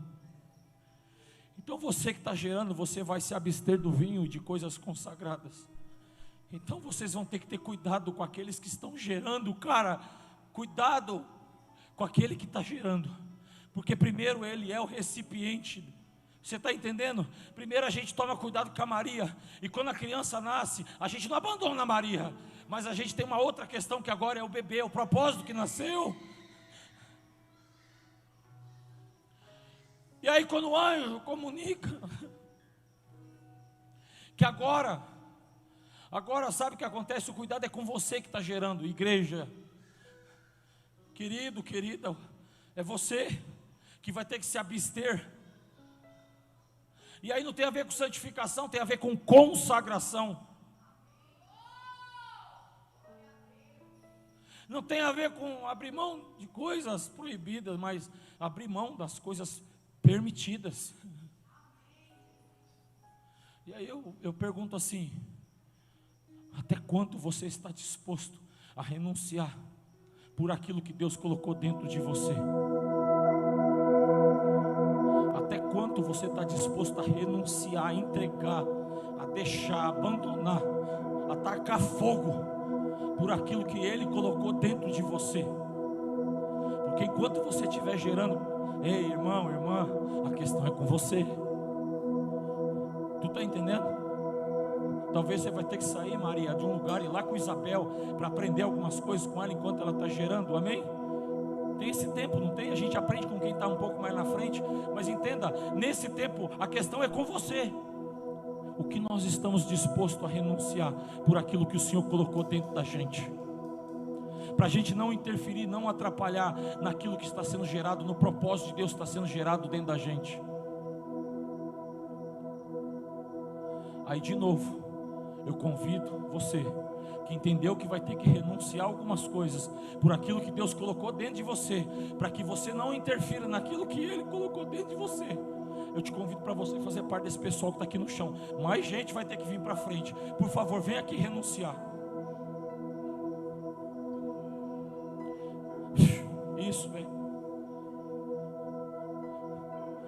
Então você que está gerando, você vai se abster do vinho e de coisas consagradas. Então vocês vão ter que ter cuidado com aqueles que estão gerando, cara. Cuidado com aquele que está gerando. Porque primeiro ele é o recipiente. Você está entendendo? Primeiro a gente toma cuidado com a Maria. E quando a criança nasce, a gente não abandona a Maria. Mas a gente tem uma outra questão que agora é o bebê, o propósito que nasceu. E aí quando o anjo comunica que agora sabe o que acontece? O cuidado é com você que está gerando, igreja. Querido, querida, é você que vai ter que se abster. E aí não tem a ver com santificação, tem a ver com consagração. Não tem a ver com abrir mão de coisas proibidas, mas abrir mão das coisas permitidas. E aí eu pergunto assim: até quanto você está disposto a renunciar por aquilo que Deus colocou dentro de você? Até quanto você está disposto a renunciar, a entregar, a deixar, a abandonar, a tacar fogo por aquilo que Ele colocou dentro de você? Porque enquanto você estiver gerando, ei, irmão, irmã, a questão é com você. Tu está entendendo? Talvez você vai ter que sair, Maria, de um lugar e ir lá com Isabel para aprender algumas coisas com ela enquanto ela está gerando, amém? Tem esse tempo, não tem? A gente aprende com quem está um pouco mais na frente. Mas entenda, nesse tempo a questão é com você. O que nós estamos dispostos a renunciar por aquilo que o Senhor colocou dentro da gente, para a gente não interferir, não atrapalhar naquilo que está sendo gerado, no propósito de Deus que está sendo gerado dentro da gente. Aí de novo, eu convido você que entendeu que vai ter que renunciar a algumas coisas por aquilo que Deus colocou dentro de você, para que você não interfira naquilo que Ele colocou dentro de você. Eu te convido para você fazer parte desse pessoal que está aqui no chão. Mais gente vai ter que vir para frente. Por favor, vem aqui renunciar. Isso, vem.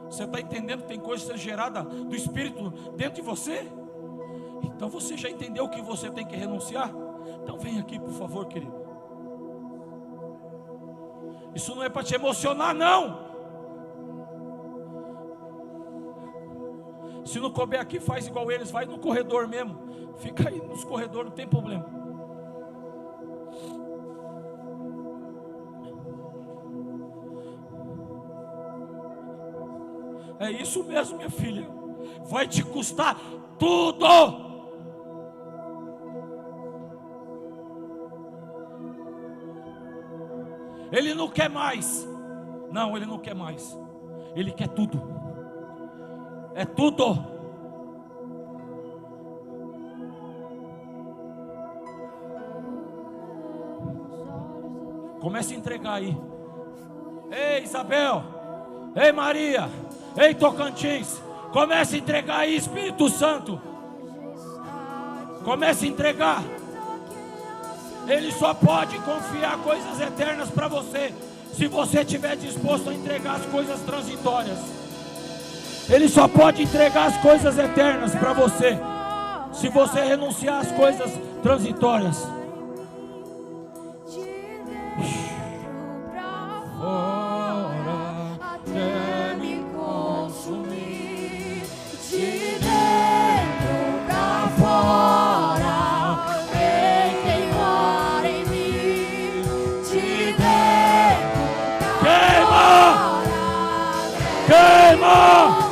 Você está entendendo que tem coisa sendo gerada do Espírito dentro de você? Então você já entendeu que você tem que renunciar? Então vem aqui, por favor, querido. Isso não é para te emocionar, não. Se não couber aqui, faz igual eles, vai no corredor mesmo. Fica aí nos corredores, não tem problema. É isso mesmo, minha filha. Vai te custar tudo. Ele não quer mais. Não, ele não quer mais. Ele quer tudo. É tudo. Comece a entregar aí. Ei, Isabel. Ei, Maria. Ei, Tocantins. Comece a entregar aí, Espírito Santo. Comece a entregar. Ele só pode confiar coisas eternas para você se você estiver disposto a entregar as coisas transitórias. Ele só pode entregar as coisas eternas para você se você renunciar às coisas transitórias. Fora até me consumir, de dentro pra fora, vem queimar em mim, de dentro pra fora, queima!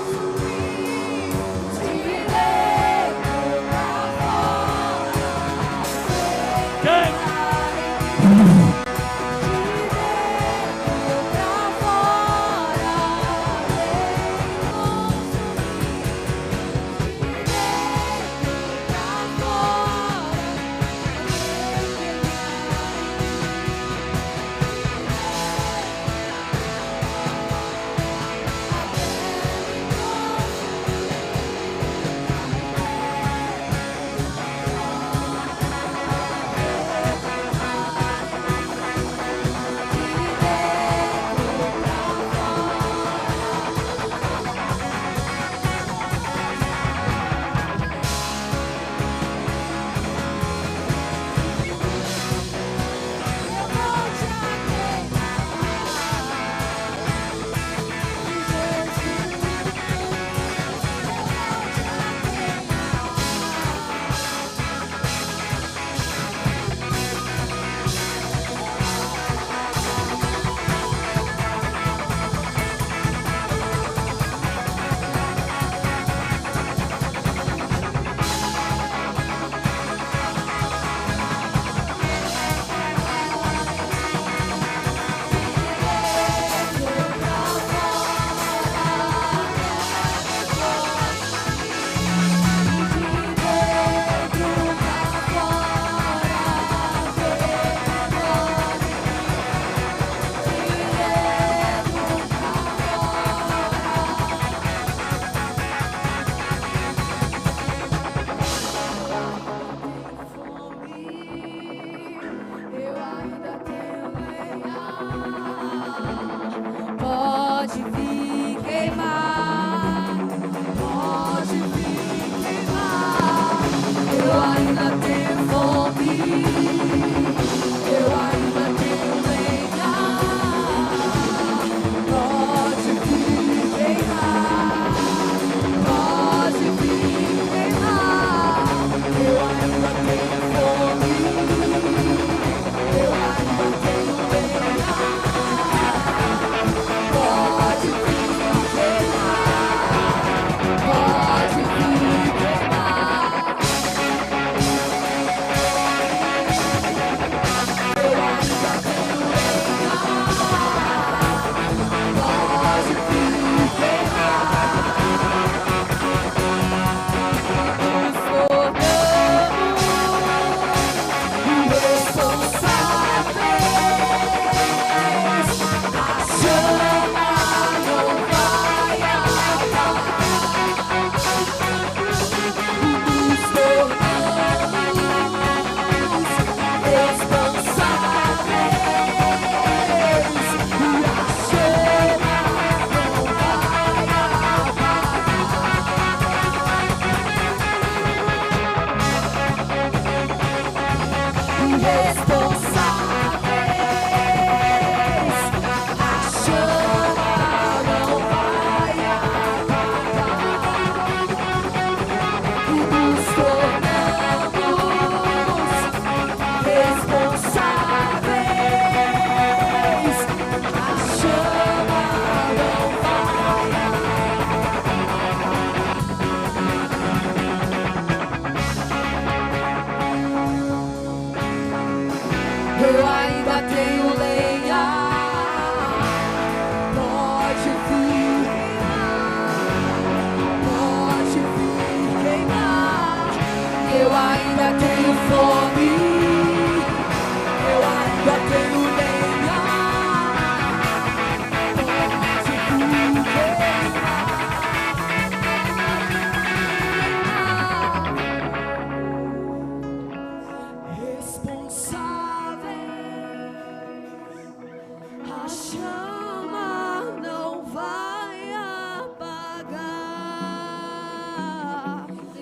chama não vai apagar.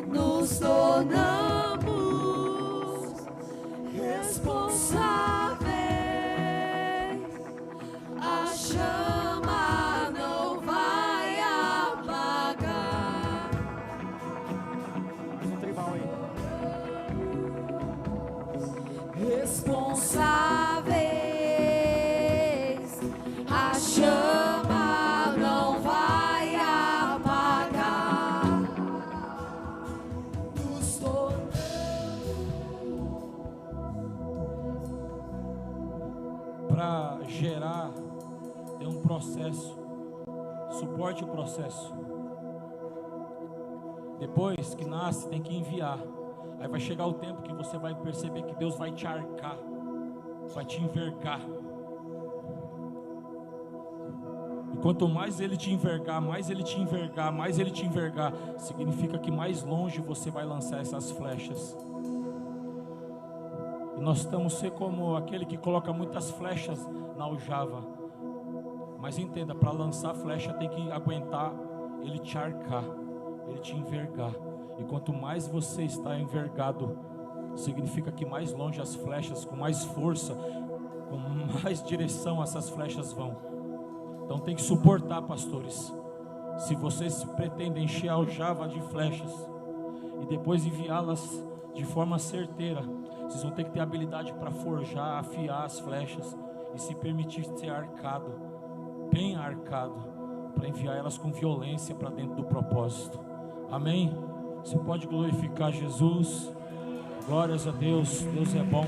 Nos tornamos responsáveis. A chama não vai apagar. Mais um tribal aí. Responsáveis, a chama não vai apagar. Nos tornamos. Para gerar, tem um processo. Suporte o processo. Depois que nasce, tem que enviar. Aí vai chegar o tempo que você vai perceber que Deus vai te arcar, vai te envergar. E quanto mais Ele te envergar, mais Ele te envergar, mais Ele te envergar, significa que mais longe você vai lançar essas flechas. E nós estamos ser como aquele que coloca muitas flechas na aljava. Mas entenda, para lançar flecha tem que aguentar Ele te arcar, Ele te envergar. E quanto mais você está envergado, significa que mais longe as flechas, com mais força, com mais direção essas flechas vão. Então tem que suportar, pastores. Se vocês pretendem encher a aljava de flechas e depois enviá-las de forma certeira, vocês vão ter que ter habilidade para forjar, afiar as flechas e se permitir ser arcado, bem arcado, para enviar elas com violência para dentro do propósito. Amém? Você pode glorificar Jesus. Glórias a Deus. Deus é bom.